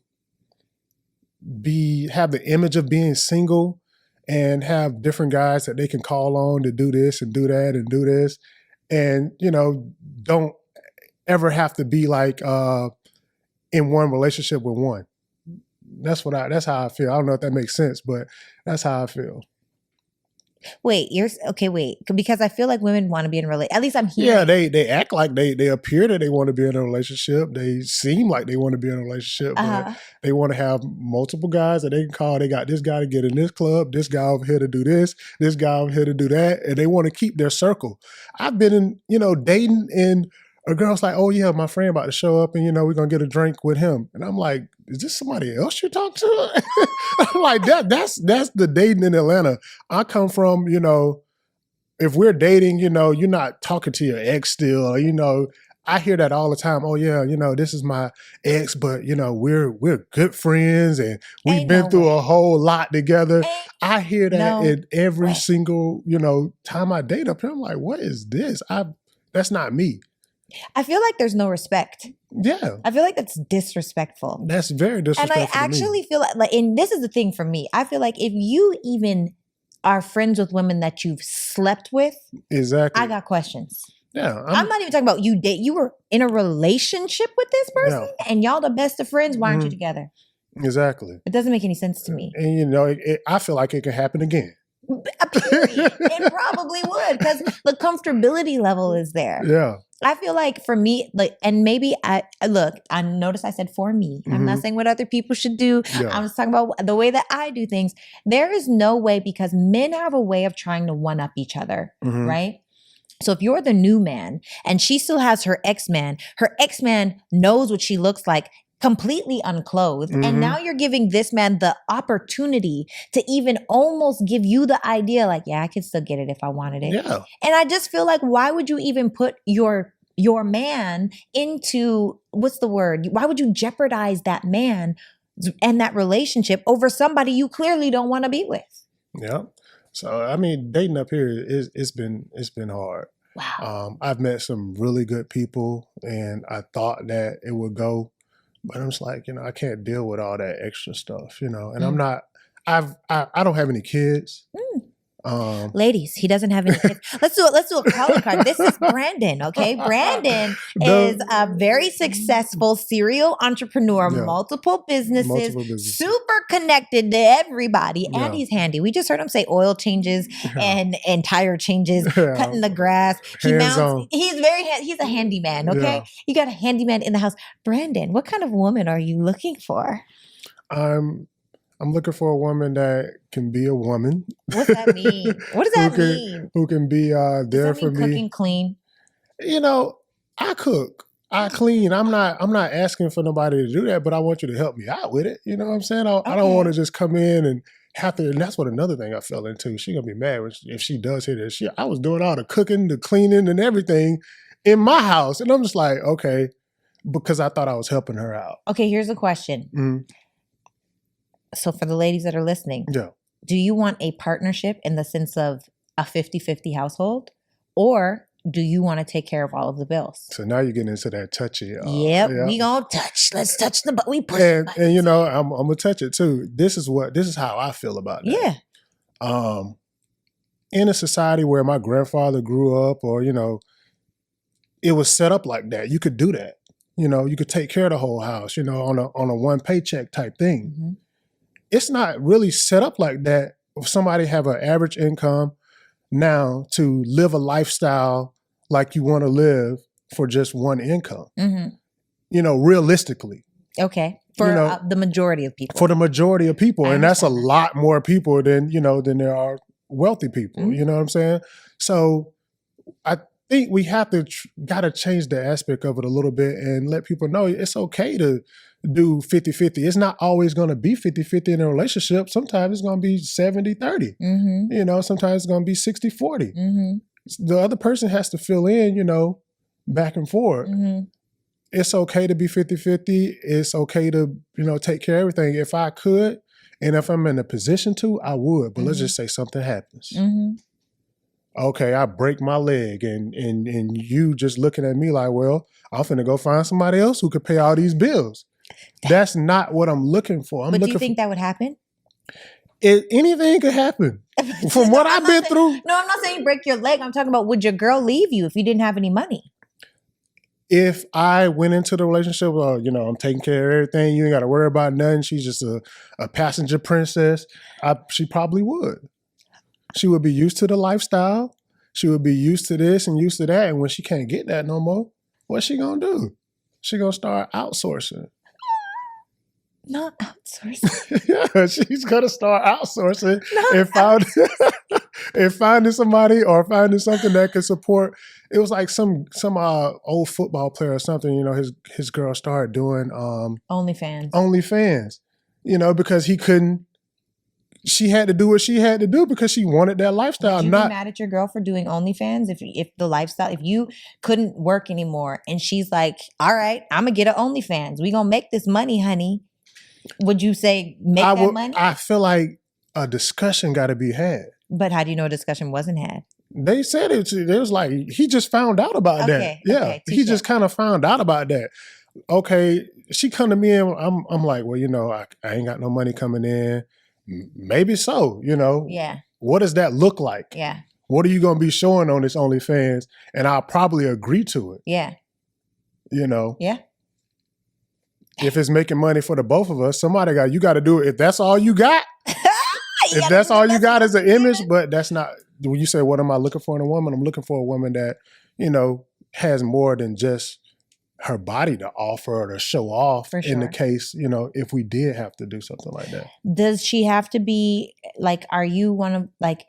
have the image of being single and have different guys that they can call on to do this and do that and do this. And, you know, don't ever have to be like in one relationship with one. That's how I feel. I don't know if that makes sense, but that's how I feel. Wait, because I feel like women want to be in a relationship. At least I'm hearing. Yeah, they act like they appear that they want to be in a relationship. They seem like they want to be in a relationship, but they want to have multiple guys that they can call. They got this guy to get in this club, this guy over here to do this guy over here to do that, and they want to keep their circle. I've been in, you know, dating and a girl's like, oh yeah, my friend about to show up and, you know, we're going to get a drink with him. And I'm like, is this somebody else you talk to? I'm like, that's the dating in Atlanta. I come from, you know, if we're dating, you know, you're not talking to your ex still, or, you know, I hear that all the time. Oh yeah, you know, this is my ex, but you know, we're good friends and we've been through a whole lot together. I hear that in every single, you know, time I date up here. I'm like, what is this? That's not me. I feel like there's no respect. Yeah. I feel like that's disrespectful. That's very disrespectful. And I actually feel like, and this is the thing for me, I feel like if you even are friends with women that you've slept with, exactly, I got questions. Yeah. I'm not even talking about you were in a relationship with this person and y'all the best of friends. Why aren't you together? Exactly. It doesn't make any sense to me. And you know, I feel like it could happen again. Period. It probably would because the comfortability level is there. Yeah. I feel like for me, like, and maybe I notice I said for me. I'm not saying what other people should do. Yeah. I'm just talking about the way that I do things. There is no way, because men have a way of trying to one up each other, right? So if you're the new man and she still has her ex-man knows what she looks like completely unclothed. And now you're giving this man the opportunity to even almost give you the idea like, yeah, I could still get it if I wanted it. Yeah. And I just feel like, why would you even put your man into, what's the word? Why would you jeopardize that man and that relationship over somebody you clearly don't want to be with? Yeah. So, I mean, dating up here it's been hard. Wow. I've met some really good people and I thought that it would go, but I'm just like, I can't deal with all that extra stuff, and I'm not, I don't have any kids. Ladies, he doesn't have any kids. Let's do a color card. This is Brandon, okay? Brandon is a very successful serial entrepreneur, multiple businesses, super connected to everybody, and he's handy. We just heard him say oil changes and tire changes, cutting the grass. He's a handyman, okay? Yeah. You got a handyman in the house. Brandon, what kind of woman are you looking for? I'm looking for a woman that can be a woman. What's that mean? What does that mean? Who can be there for me? Cooking clean. I cook. I clean. I'm not asking for nobody to do that, but I want you to help me out with it. You know what I'm saying? I don't want to just come in and have to. And that's what another thing I fell into. She gonna be mad if she does hear this. I was doing all the cooking, the cleaning, and everything in my house, and I'm just like, okay, because I thought I was helping her out. Okay, here's a question. So for the ladies that are listening, do you want a partnership in the sense of a 50-50 household, or do you want to take care of all of the bills? So now you're getting into that touchy. We gonna touch. Let's touch the. We push. And I'm gonna touch it too. This is how I feel about that. Yeah. In a society where my grandfather grew up, or it was set up like that, you could do that. You could take care of the whole house. On a one paycheck type thing. It's not really set up like that. If somebody have an average income now to live a lifestyle like you want to live for just one income, realistically. Okay. For the majority of people. For the majority of people. And that's a lot more people than there are wealthy people. You know what I'm saying? So I think we have to got to change the aspect of it a little bit and let people know it's okay to do 50-50. It's not always going to be 50-50 in a relationship. Sometimes it's going to be 70-30. Sometimes it's going to be 60-40. The other person has to fill in, back and forth. It's okay to be 50-50. It's okay to, take care of everything. If I could, and if I'm in a position to, I would. But let's just say something happens. Okay, I break my leg and you just looking at me like, well, I'm finna go find somebody else who could pay all these bills. That's not what I'm looking for. But do you think that would happen? Anything could happen. From what I've been through. No, I'm not saying break your leg. I'm talking about, would your girl leave you if you didn't have any money? If I went into the relationship, I'm taking care of everything. You ain't got to worry about nothing. She's just a passenger princess. She probably would. She would be used to the lifestyle. She would be used to this and used to that. And when she can't get that no more, what's she going to do? She going to start outsourcing. Not outsourcing. Yeah, she's going to start outsourcing and finding somebody or finding something that can support. It was like some old football player or something, his girl started doing OnlyFans, because he couldn't. She had to do what she had to do because she wanted that lifestyle. Would you be mad at your girl for doing OnlyFans if the lifestyle, if you couldn't work anymore and she's like, all right, I'm going to get an OnlyFans. We going to make this money, honey. Would you say that money? I feel like a discussion got to be had. But how do you know a discussion wasn't had? They said it was like, he just found out about that. Yeah, okay, he just kind of found out about that. Okay, she come to me and I'm like, well, I ain't got no money coming in. Maybe so, Yeah. What does that look like? Yeah. What are you going to be showing on this OnlyFans? And I'll probably agree to it. Yeah. Yeah. If it's making money for the both of us, you got to do it. If that's all you got, if that's all you got is an image, but that's not, when you say, what am I looking for in a woman? I'm looking for a woman that, has more than just her body to offer or to show off. For in the sure. case, if we did have to do something like that. Does she have to be like, are you one of like,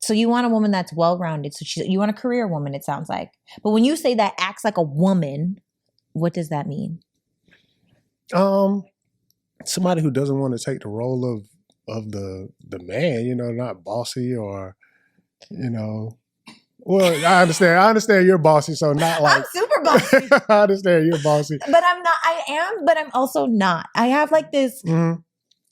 so you want a woman that's well-rounded. So you want a career woman, it sounds like. But when you say that acts like a woman, what does that mean? Somebody who doesn't want to take the role of the man, not bossy or, well, I understand you're bossy, so not like I'm super bossy. I understand you're bossy. But I'm not, I am, but I'm also not. I have like this,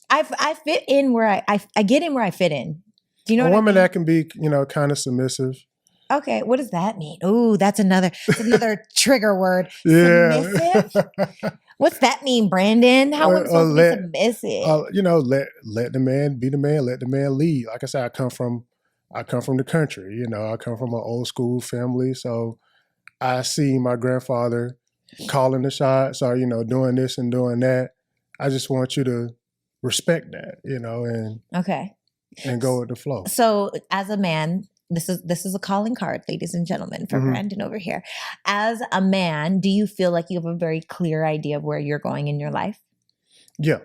I fit in where I get in where I fit in. Do you know a what woman I mean? that can be, kind of submissive. Okay, what does that mean? Ooh, that's another trigger word. Yeah. Submissive? What's that mean, Brandon? How am I supposed to be submissive? Let the man be the man, let the man lead. Like I said, I come from the country, I come from an old school family. So I see my grandfather calling the shots or, doing this and doing that. I just want you to respect that, and okay. And go with the flow. So as a man, this is a calling card, ladies and gentlemen, for Brandon over here. As a man, do you feel like you have a very clear idea of where you're going in your life? Yeah.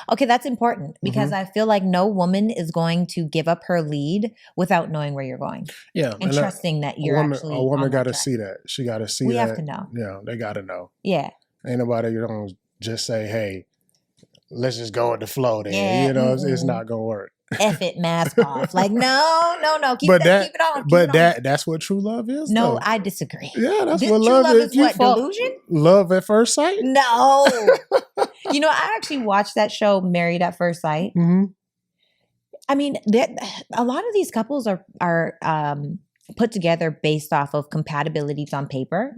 Okay, that's important because I feel like no woman is going to give up her lead without knowing where you're going. Yeah. And trusting that you're actually a woman got to see that. She got to see that. We have to know. Yeah, they got to know. Yeah. Ain't nobody don't just say, hey, let's just go with the flow then. Yeah, It's not going to work. F it, mask off. Like, no. Keep it on. That's what true love is. No, though. I disagree. Yeah, that's True what love is. What, delusion? Love at first sight? No. I actually watched that show, Married at First Sight. I mean, a lot of these couples are put together based off of compatibilities on paper.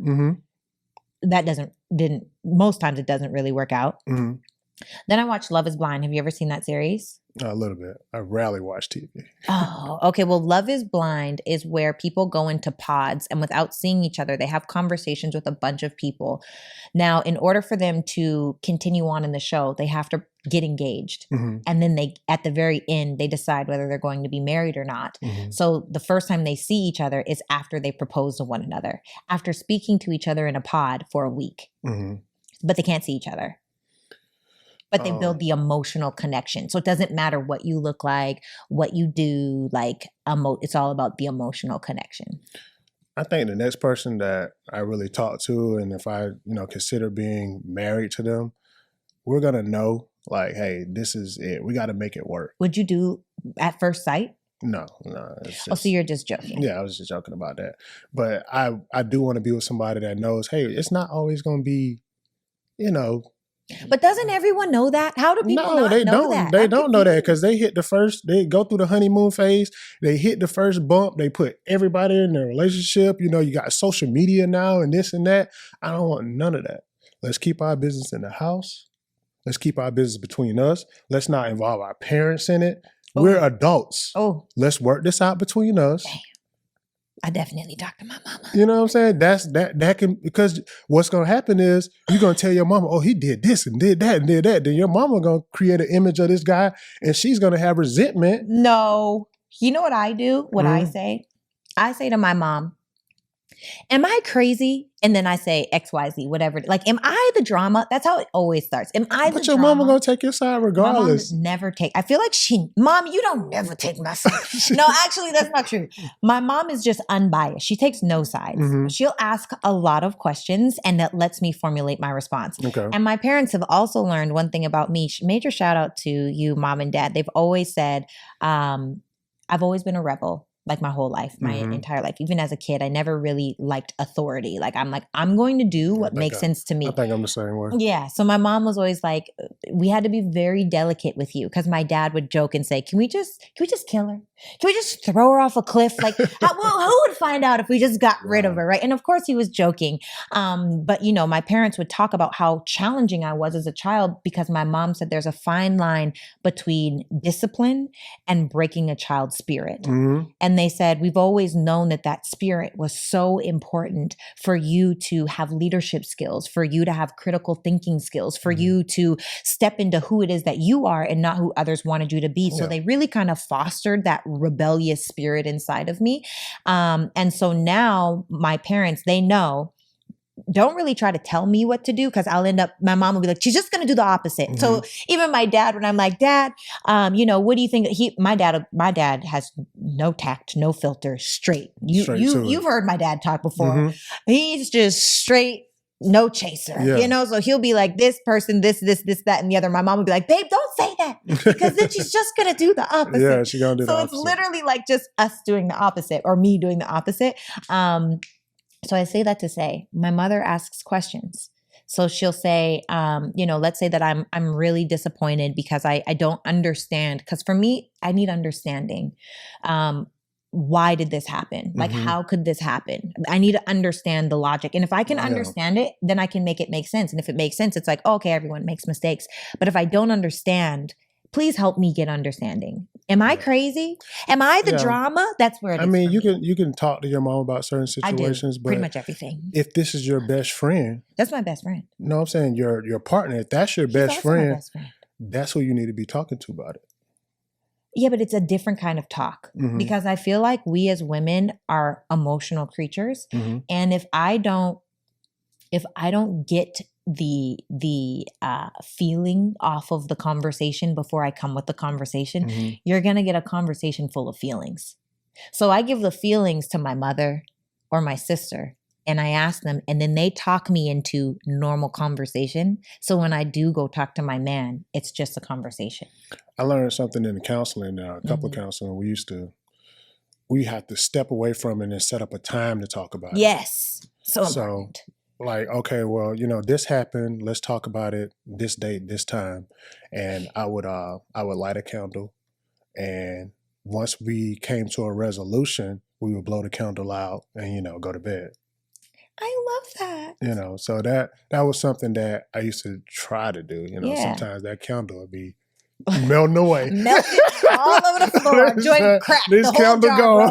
That most times it doesn't really work out. Then I watched Love is Blind. Have you ever seen that series? A little bit. I rarely watch TV. Oh, okay. Well, Love is Blind is where people go into pods and without seeing each other, they have conversations with a bunch of people. Now, in order for them to continue on in the show, they have to get engaged. And then at the very end, they decide whether they're going to be married or not. So the first time they see each other is after they propose to one another, after speaking to each other in a pod for a week. But they can't see each other. But they build the emotional connection. So it doesn't matter what you look like, what you do, it's all about the emotional connection. I think the next person that I really talk to, and if I, consider being married to them, we're going to know, like, hey, this is it. We got to make it work. Would you do at first sight? No. So you're just joking. Yeah, I was just joking about that. But I do want to be with somebody that knows, hey, it's not always going to be, But doesn't everyone know that? How do people know that? They don't know that because they go through the honeymoon phase. They hit the first bump. They put everybody in their relationship. You got social media now and this and that. I don't want none of that. Let's keep our business in the house. Let's keep our business between us. Let's not involve our parents in it. Oh. We're adults. Oh, let's work this out between us. Damn. I definitely talked to my mama. You know what I'm saying? That can, because what's going to happen is you're going to tell your mama, oh, he did this and did that and did that. Then your mama going to create an image of this guy and she's going to have resentment. No. You know what I do? What I say? I say to my mom, am I crazy? And then I say XYZ, whatever. Like, am I the drama? That's how it always starts. Am I the drama? But your mama gonna take your side regardless. My mom never take. I feel like Mom, you don't never take my side. No, actually, that's not true. My mom is just unbiased. She takes no sides. She'll ask a lot of questions and that lets me formulate my response. Okay. And my parents have also learned one thing about me. Major shout out to you, Mom and Dad. They've always said, I've always been a rebel. Like my whole life, my entire life. Even as a kid, I never really liked authority. I'm going to do what makes sense to me. I think I'm the same way. Yeah. So my mom was always like, we had to be very delicate with you because my dad would joke and say, can we just kill her? Can we just throw her off a cliff? Like, who would find out if we just got rid of her, right? And of course he was joking. But my parents would talk about how challenging I was as a child because my mom said there's a fine line between discipline and breaking a child's spirit. And they said, we've always known that spirit was so important for you to have leadership skills, for you to have critical thinking skills, for you to step into who it is that you are and not who others wanted you to be. So they really kind of fostered that rebellious spirit inside of me. And so now my parents, they know don't really try to tell me what to do, because I'll end up, my mom will be like, she's just going to do the opposite. So even my dad, when I'm like, Dad, what do you think? My dad has no tact, no filter, straight. You've heard my dad talk before. He's just straight, no chaser, so he'll be like, this person, this, that, and the other. My mom would be like, babe, don't say that, because then she's just going to do the opposite. Yeah, she's going to do the opposite. So it's literally like just us doing the opposite, or me doing the opposite. So I say that to say, my mother asks questions. So she'll say, let's say that I'm really disappointed because I don't understand. Because for me, I need understanding. Why did this happen? Like, how could this happen? I need to understand the logic. And if I can understand it, then I can make it make sense. And if it makes sense, it's like, okay, everyone makes mistakes. But if I don't understand, please help me get understanding. Am I crazy? Am I the drama? That's where it is. I mean, you can talk to your mom about certain situations, but pretty much everything. If this is your best friend, that's my best friend. No, I'm saying your partner. If that's your best friend, that's who you need to be talking to about it. Yeah, but it's a different kind of talk, because I feel like we as women are emotional creatures, and if I don't get the feeling off of the conversation before I come with the conversation, you're gonna get a conversation full of feelings. So I give the feelings to my mother or my sister, and I ask them, and then they talk me into normal conversation. So when I do go talk to my man, it's just a conversation. I learned something in the counseling, a couple of counseling. We have to step away from it and set up a time to talk about it. Yes. So important. Like, okay, well, this happened. Let's talk about it this date, this time. And I would light a candle. And once we came to a resolution, we would blow the candle out and, go to bed. I love that. So that was something that I used to try to do. Sometimes that candle would be melting away. Melting all over the floor. Join crack. This candle go.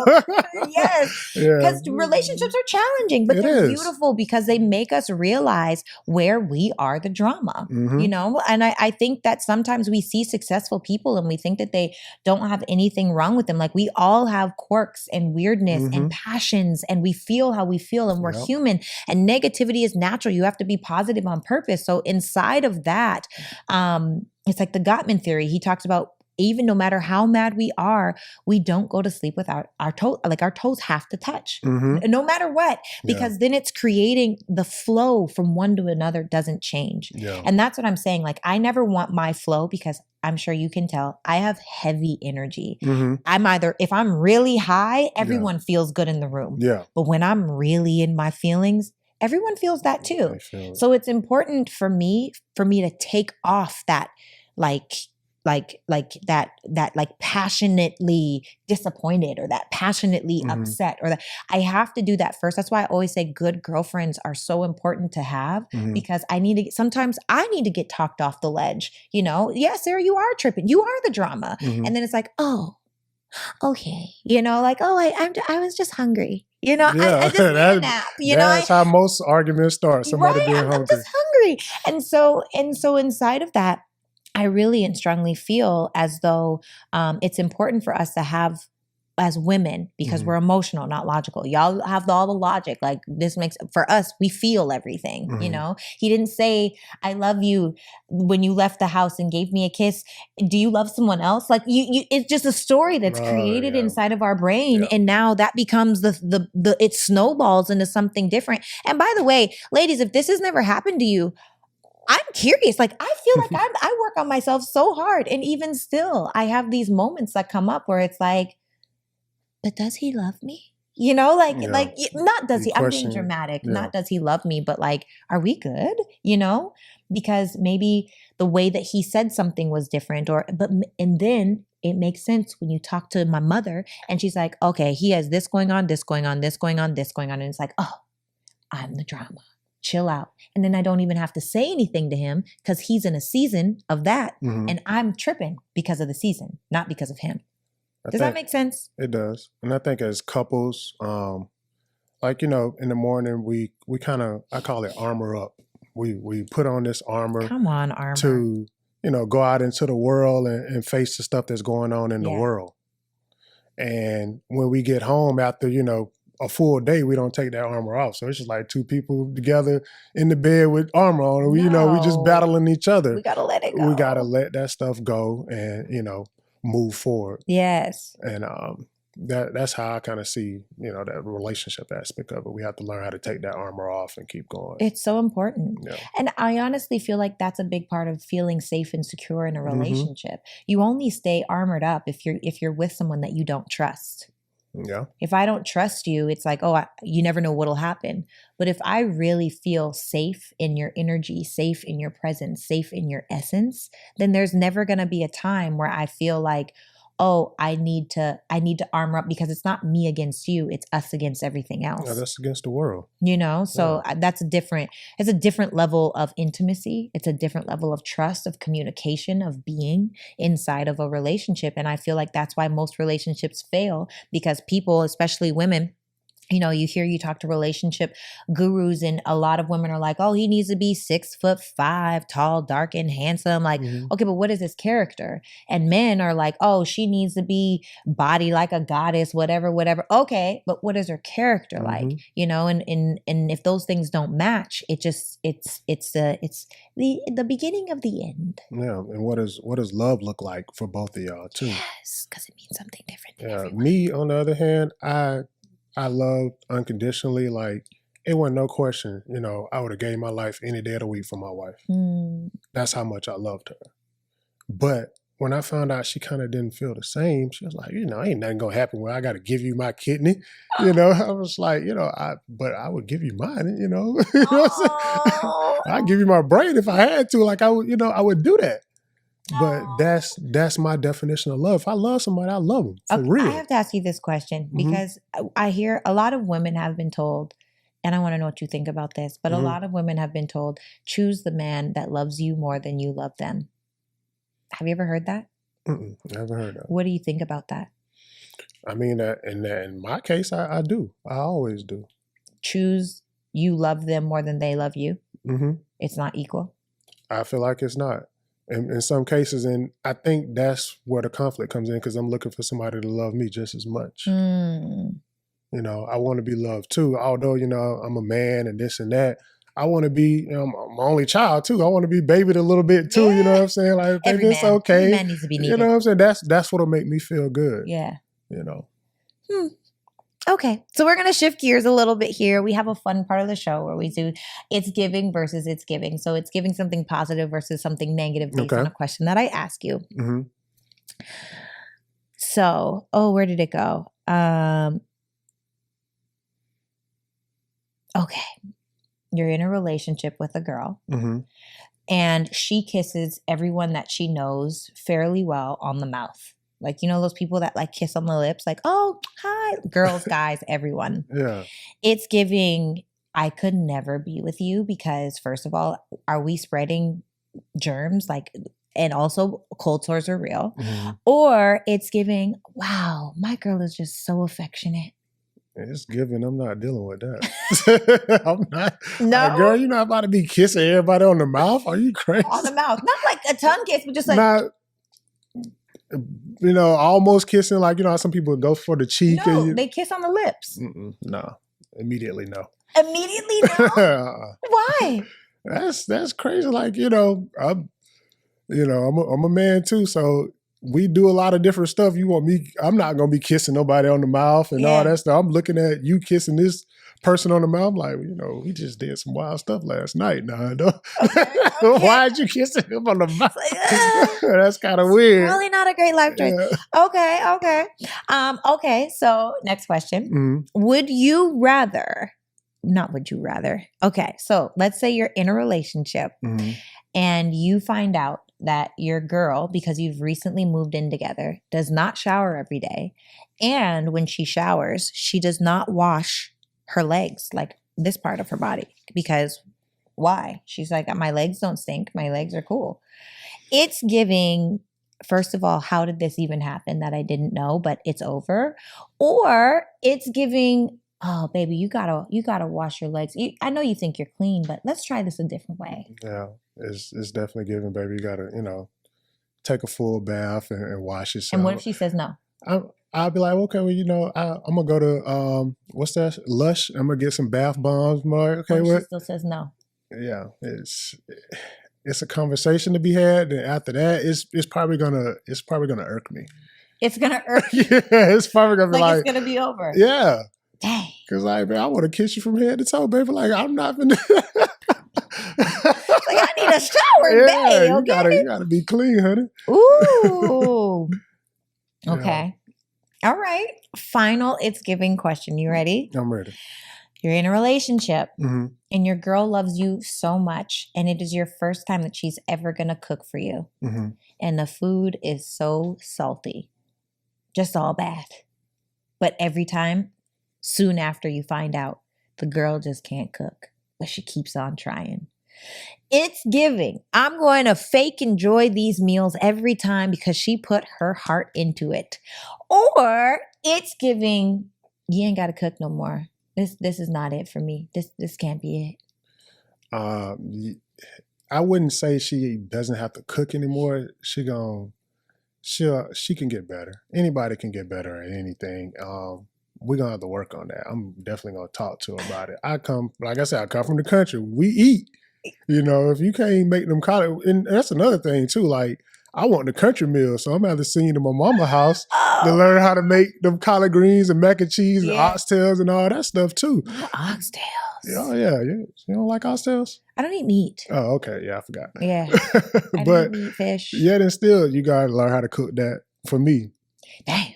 Yes. Because relationships are challenging, but they're beautiful because they make us realize where we are the drama, And I think that sometimes we see successful people and we think that they don't have anything wrong with them. Like, we all have quirks and weirdness and passions, and we feel how we feel, and we're human, and negativity is natural. You have to be positive on purpose. So inside of that, it's like the Gottman theory. He talks about, even no matter how mad we are, we don't go to sleep without our toes. Like, our toes have to touch, no matter what, because then it's creating the flow from one to another doesn't change. Yeah. And that's what I'm saying. Like, I never want my flow, because I'm sure you can tell, I have heavy energy. If I'm really high, everyone feels good in the room. Yeah. But when I'm really in my feelings, everyone feels that too. So it's important for me to take off that that passionately disappointed, or that passionately upset, or that I have to do that first. That's why I always say good girlfriends are so important to have, because sometimes I need to get talked off the ledge. Yeah, Sarah, you are tripping. You are the drama. And then it's like, oh, okay. I was just hungry. I just need a nap. That's how most arguments start. Somebody being hungry. I'm just hungry. And so inside of that, I really and strongly feel as though it's important for us to have, as women, because we're emotional, not logical. Y'all have all the logic. Like, this makes, for us, we feel everything, He didn't say, I love you when you left the house and gave me a kiss. Do you love someone else? Like, it's just a story that's created inside of our brain. Yeah. And now that becomes it snowballs into something different. And by the way, ladies, if this has never happened to you, I'm curious. Like, I feel like I work on myself so hard. And even still, I have these moments that come up where it's like, but does he love me? Not does he, I'm being dramatic. Yeah. Not does he love me, but like, are we good? Because maybe the way that he said something was different, and then it makes sense when you talk to my mother and she's like, okay, he has this going on, this going on, this going on, this going on. And it's like, oh, I'm the drama. Chill out. And then I don't even have to say anything to him because he's in a season of that. And I'm tripping because of the season, not because of him. Does that make sense? It does. And I think as couples, in the morning, we kind of, I call it armor up. We put on this armor. Come on, armor. To, go out into the world and face the stuff that's going on in the world. And when we get home after a full day, we don't take that armor off. So it's just like two people together in the bed with armor on. And we just battling each other. We got to let it go. We got to let that stuff go and, move forward. Yes. And that's how I kind of see, that relationship aspect of it. We have to learn how to take that armor off and keep going. It's so important. Yeah. And I honestly feel like that's a big part of feeling safe and secure in a relationship. You only stay armored up if you're with someone that you don't trust. Yeah. If I don't trust you, it's like, you never know what'll happen. But if I really feel safe in your energy, safe in your presence, safe in your essence, then there's never going to be a time where I feel like, I need to armor up, because it's not me against you, it's us against everything else. Yeah, that's against the world. So it's a different level of intimacy. It's a different level of trust, of communication, of being inside of a relationship. And I feel like that's why most relationships fail, because people, especially women, you talk to relationship gurus, and a lot of women are like, he needs to be 6'5", tall, dark, and handsome. Like, okay, but what is his character? And men are like, she needs to be body like a goddess, whatever. Okay, but what is her character like? And if those things don't match, it's the beginning of the end. Yeah, and what does love look like for both of y'all too? Yes, because it means something different. Yeah, me on the other hand, I love unconditionally. Like, it wasn't no question. I would have gave my life any day of the week for my wife. That's how much I loved her. But when I found out she kind of didn't feel the same, she was like, ain't nothing gonna happen where I got to give you my kidney. I was like, but I would give you mine. You know what I'm saying? I'd give you my brain if I had to. Like, I would, I would do that. But that's my definition of love. If I love somebody, I love them for real. I have to ask you this question, because I hear a lot of women have been told, and I want to know what you think about this, but a lot of women have been told, choose the man that loves you more than you love them. Have you ever heard that? Never heard that. What do you think about that? I mean, in my case, I do. I always do. Choose you love them more than they love you? It's not equal? I feel like it's not. In some cases, and I think that's where the conflict comes in, because I'm looking for somebody to love me just as much. I want to be loved too. Although, I'm a man and this and that, I want to be, I'm my only child too. I want to be babied a little bit too. You know what I'm saying? Like, baby, it's okay. Every man needs to be needed. You know what I'm saying? That's what'll make me feel good. Yeah. Okay, so we're going to shift gears a little bit here. We have a fun part of the show where we do it's giving versus it's giving. So it's giving something positive versus something negative based on a question that I ask you. So, where did it go? Okay, you're in a relationship with a girl, and she kisses everyone that she knows fairly well on the mouth. Like, those people that like kiss on the lips, like, oh, hi, girls, guys, everyone. Yeah. It's giving, I could never be with you, because first of all, are we spreading germs? Like, and also cold sores are real. Or it's giving, wow, my girl is just so affectionate. It's giving, I'm not dealing with that. I'm not. No. Like, girl, you're not about to be kissing everybody on the mouth. Are you crazy? On the mouth. Not like a tongue kiss, but just like. Almost kissing, like, how some people go for the cheek. No, they kiss on the lips. No. Immediately, no. Immediately, no? Why? That's crazy. Like, I'm a man too, so we do a lot of different stuff. You want me, I'm not going to be kissing nobody on the mouth and all that stuff. I'm looking at you kissing this person on the mouth, like, we just did some wild stuff last night. Nah, okay. Why'd you kissing him on the mouth? Like, that's kind of weird. Probably not a great life choice. Yeah. Okay. So next question. Would you rather, not would you rather. Okay. So let's say you're in a relationship and you find out that your girl, because you've recently moved in together, does not shower every day. And when she showers, she does not wash her legs, like this part of her body. Because why? She's like, my legs don't stink. My legs are cool. It's giving, first of all, how did this even happen that I didn't know, but it's over? Or it's giving, oh, baby, you gotta wash your legs. I know you think you're clean, but let's try this a different way. Yeah, it's definitely giving, baby. You gotta, take a full bath and wash yourself. And what if she says no? I'll be like, okay, well, I'm gonna go to what's that? Lush. I'm gonna get some bath bombs. Like, okay, what? She still says no. Yeah, it's a conversation to be had, and after that, it's probably gonna irk me. It's gonna irk. Yeah, it's probably gonna be like it's gonna be over. Yeah, dang. Because man, I want to kiss you from head to toe, baby. Like I'm not gonna. I need a shower, babe. Okay? You gotta be clean, honey. Ooh. Okay. Yeah. All right. Final It's Giving question. You ready? I'm ready. You're in a relationship and your girl loves you so much, and it is your first time that she's ever going to cook for you. And the food is so salty, just all bad. But every time, soon after you find out, the girl just can't cook, but she keeps on trying. It's giving. I'm going to fake enjoy these meals every time because she put her heart into it. Or it's giving, you ain't got to cook no more. This is not it for me. This can't be it. I wouldn't say she doesn't have to cook anymore. She can get better. Anybody can get better at anything. We're gonna have to work on that. I'm definitely gonna talk to her about it. I come from the country. We eat. If you can't make them collard, and that's another thing too. Like I want the country meal, so I'm gonna have to send you to my mama's house to learn how to make them collard greens and mac and cheese and oxtails and all that stuff too. Oxtails. Oh yeah. You don't like oxtails? I don't eat meat. Oh, okay. Yeah, I forgot. Yeah. I But don't eat fish. Yeah, then still you gotta learn how to cook that for me. Damn.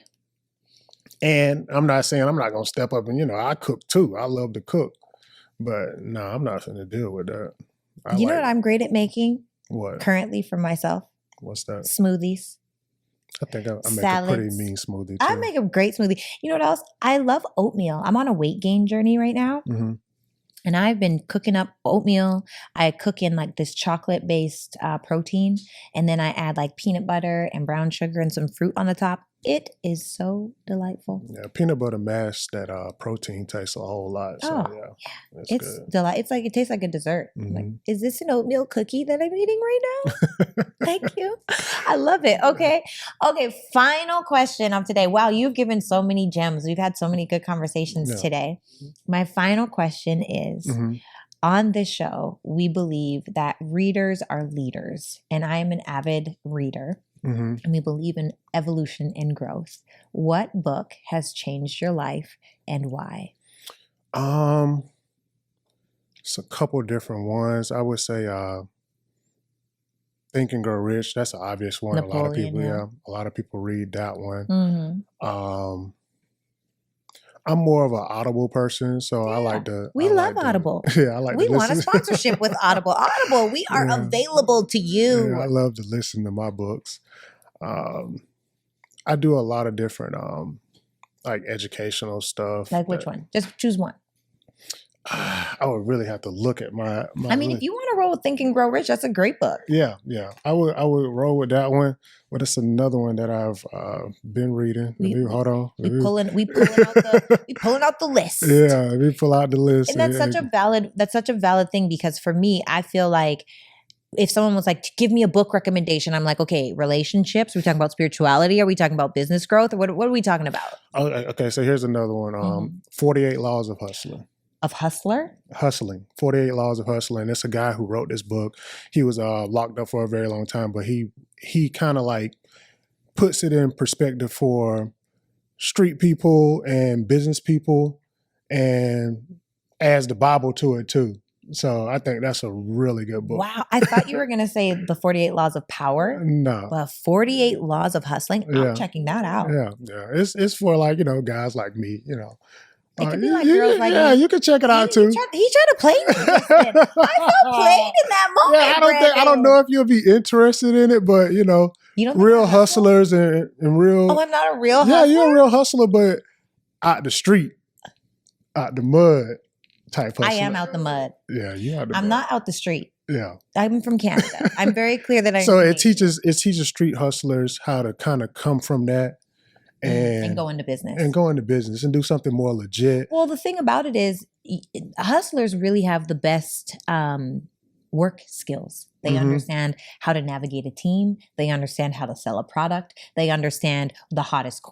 And I'm not saying I'm not gonna step up and I cook too. I love to cook. But no, I'm not gonna deal with that. You know what I'm great at making? What? Currently for myself? What's that? Smoothies. I think I make a pretty mean smoothie too. I make a great smoothie. You know what else? I love oatmeal. I'm on a weight gain journey right now. And I've been cooking up oatmeal. I cook in like this chocolate-based protein. And then I add like peanut butter and brown sugar and some fruit on the top. It is so delightful. Yeah, peanut butter mashed that protein tastes a whole lot. So yeah. It's delightful. It's like, it tastes like a dessert. Like, is this an oatmeal cookie that I'm eating right now? Thank you. I love it. Okay. Final question of today. Wow, you've given so many gems. We've had so many good conversations today. My final question is, on this show, we believe that readers are leaders. And I am an avid reader. And we believe in evolution and growth. What book has changed your life and why? It's a couple different ones. I would say Think and Grow Rich. That's an obvious one. Napoleon, a lot of people read that one. I'm more of an Audible person, so I like to. We love Audible. I like. We want a sponsorship with Audible. Audible, we are available to you. Yeah, I love to listen to my books. I do a lot of different like educational stuff. Like which one? Just choose one. I would really have to look at my I mean, if you want to roll with Think and Grow Rich, that's a great book. Yeah. I would roll with that one. But it's another one that I've been reading. Hold on. We pulling out the list. Yeah, we pull out the list. And that's such a valid thing, because for me, I feel like if someone was like, give me a book recommendation, I'm like, okay, relationships? Are we talking about spirituality? Are we talking about business growth? Or what are we talking about? Oh, okay, so here's another one. 48 Laws of Hustling. Of hustling. 48 Laws of Hustling. It's a guy who wrote this book. He was locked up for a very long time, but he kind of like puts it in perspective for street people and business people, and adds the Bible to it too. So I think that's a really good book. Wow. I thought you were going to say the 48 Laws of Power. No. But 48 Laws of Hustling. I'm checking that out. Yeah. It's for like, guys like me, It could be like girls like me. Yeah, you can check it out too. He tried to play me. I felt played in that moment. Yeah, I don't know if you'll be interested in it, but you don't real hustlers and real. Oh, I'm not a real hustler? Yeah, you're a real hustler, but out the street, out the mud type hustler. I am out the mud. Yeah, you out the I'm mud. not out the street. Yeah. I'm from Canada. I'm very clear that I'm So it teaches street hustlers how to kind of come from that. And go into business. And do something more legit. Well, the thing about it is hustlers really have the best work skills. They understand how to navigate a team. They understand how to sell a product. They understand the hottest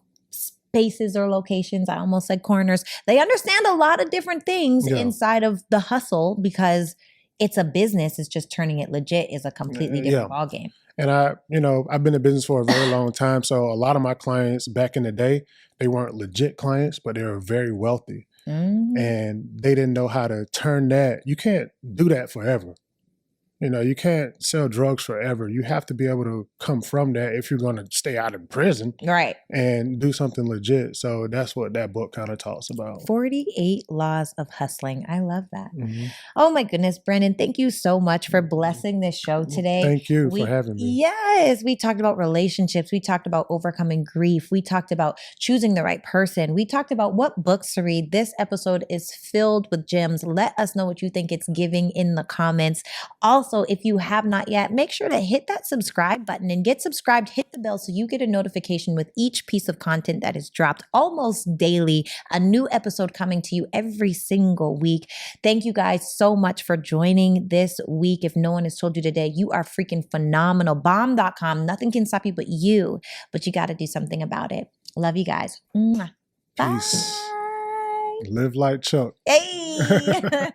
spaces or locations. I almost said corners. They understand a lot of different things inside of the hustle because it's a business. It's just turning it legit is a completely different ballgame. And I've been in business for a very long time. So a lot of my clients back in the day, they weren't legit clients, but they were very wealthy. And they didn't know how to turn that. You can't do that forever. You can't sell drugs forever. You have to be able to come from that if you're going to stay out of prison. Right. And do something legit. So that's what that book kind of talks about. 48 Laws of Hustling. I love that. Oh my goodness, Brandon, thank you so much for blessing this show today. Thank you for having me. Yes. We talked about relationships. We talked about overcoming grief. We talked about choosing the right person. We talked about what books to read. This episode is filled with gems. Let us know what you think it's giving in the comments. Also, if you have not yet, make sure to hit that subscribe button and get subscribed. Hit the bell so you get a notification with each piece of content that is dropped almost daily. A new episode coming to you every single week. Thank you guys so much for joining this week. If no one has told you today, you are freaking phenomenal. Bomb.com. Nothing can stop you but you. But you got to do something about it. Love you guys. Mwah. Peace. Bye. Live like Chuck. Hey.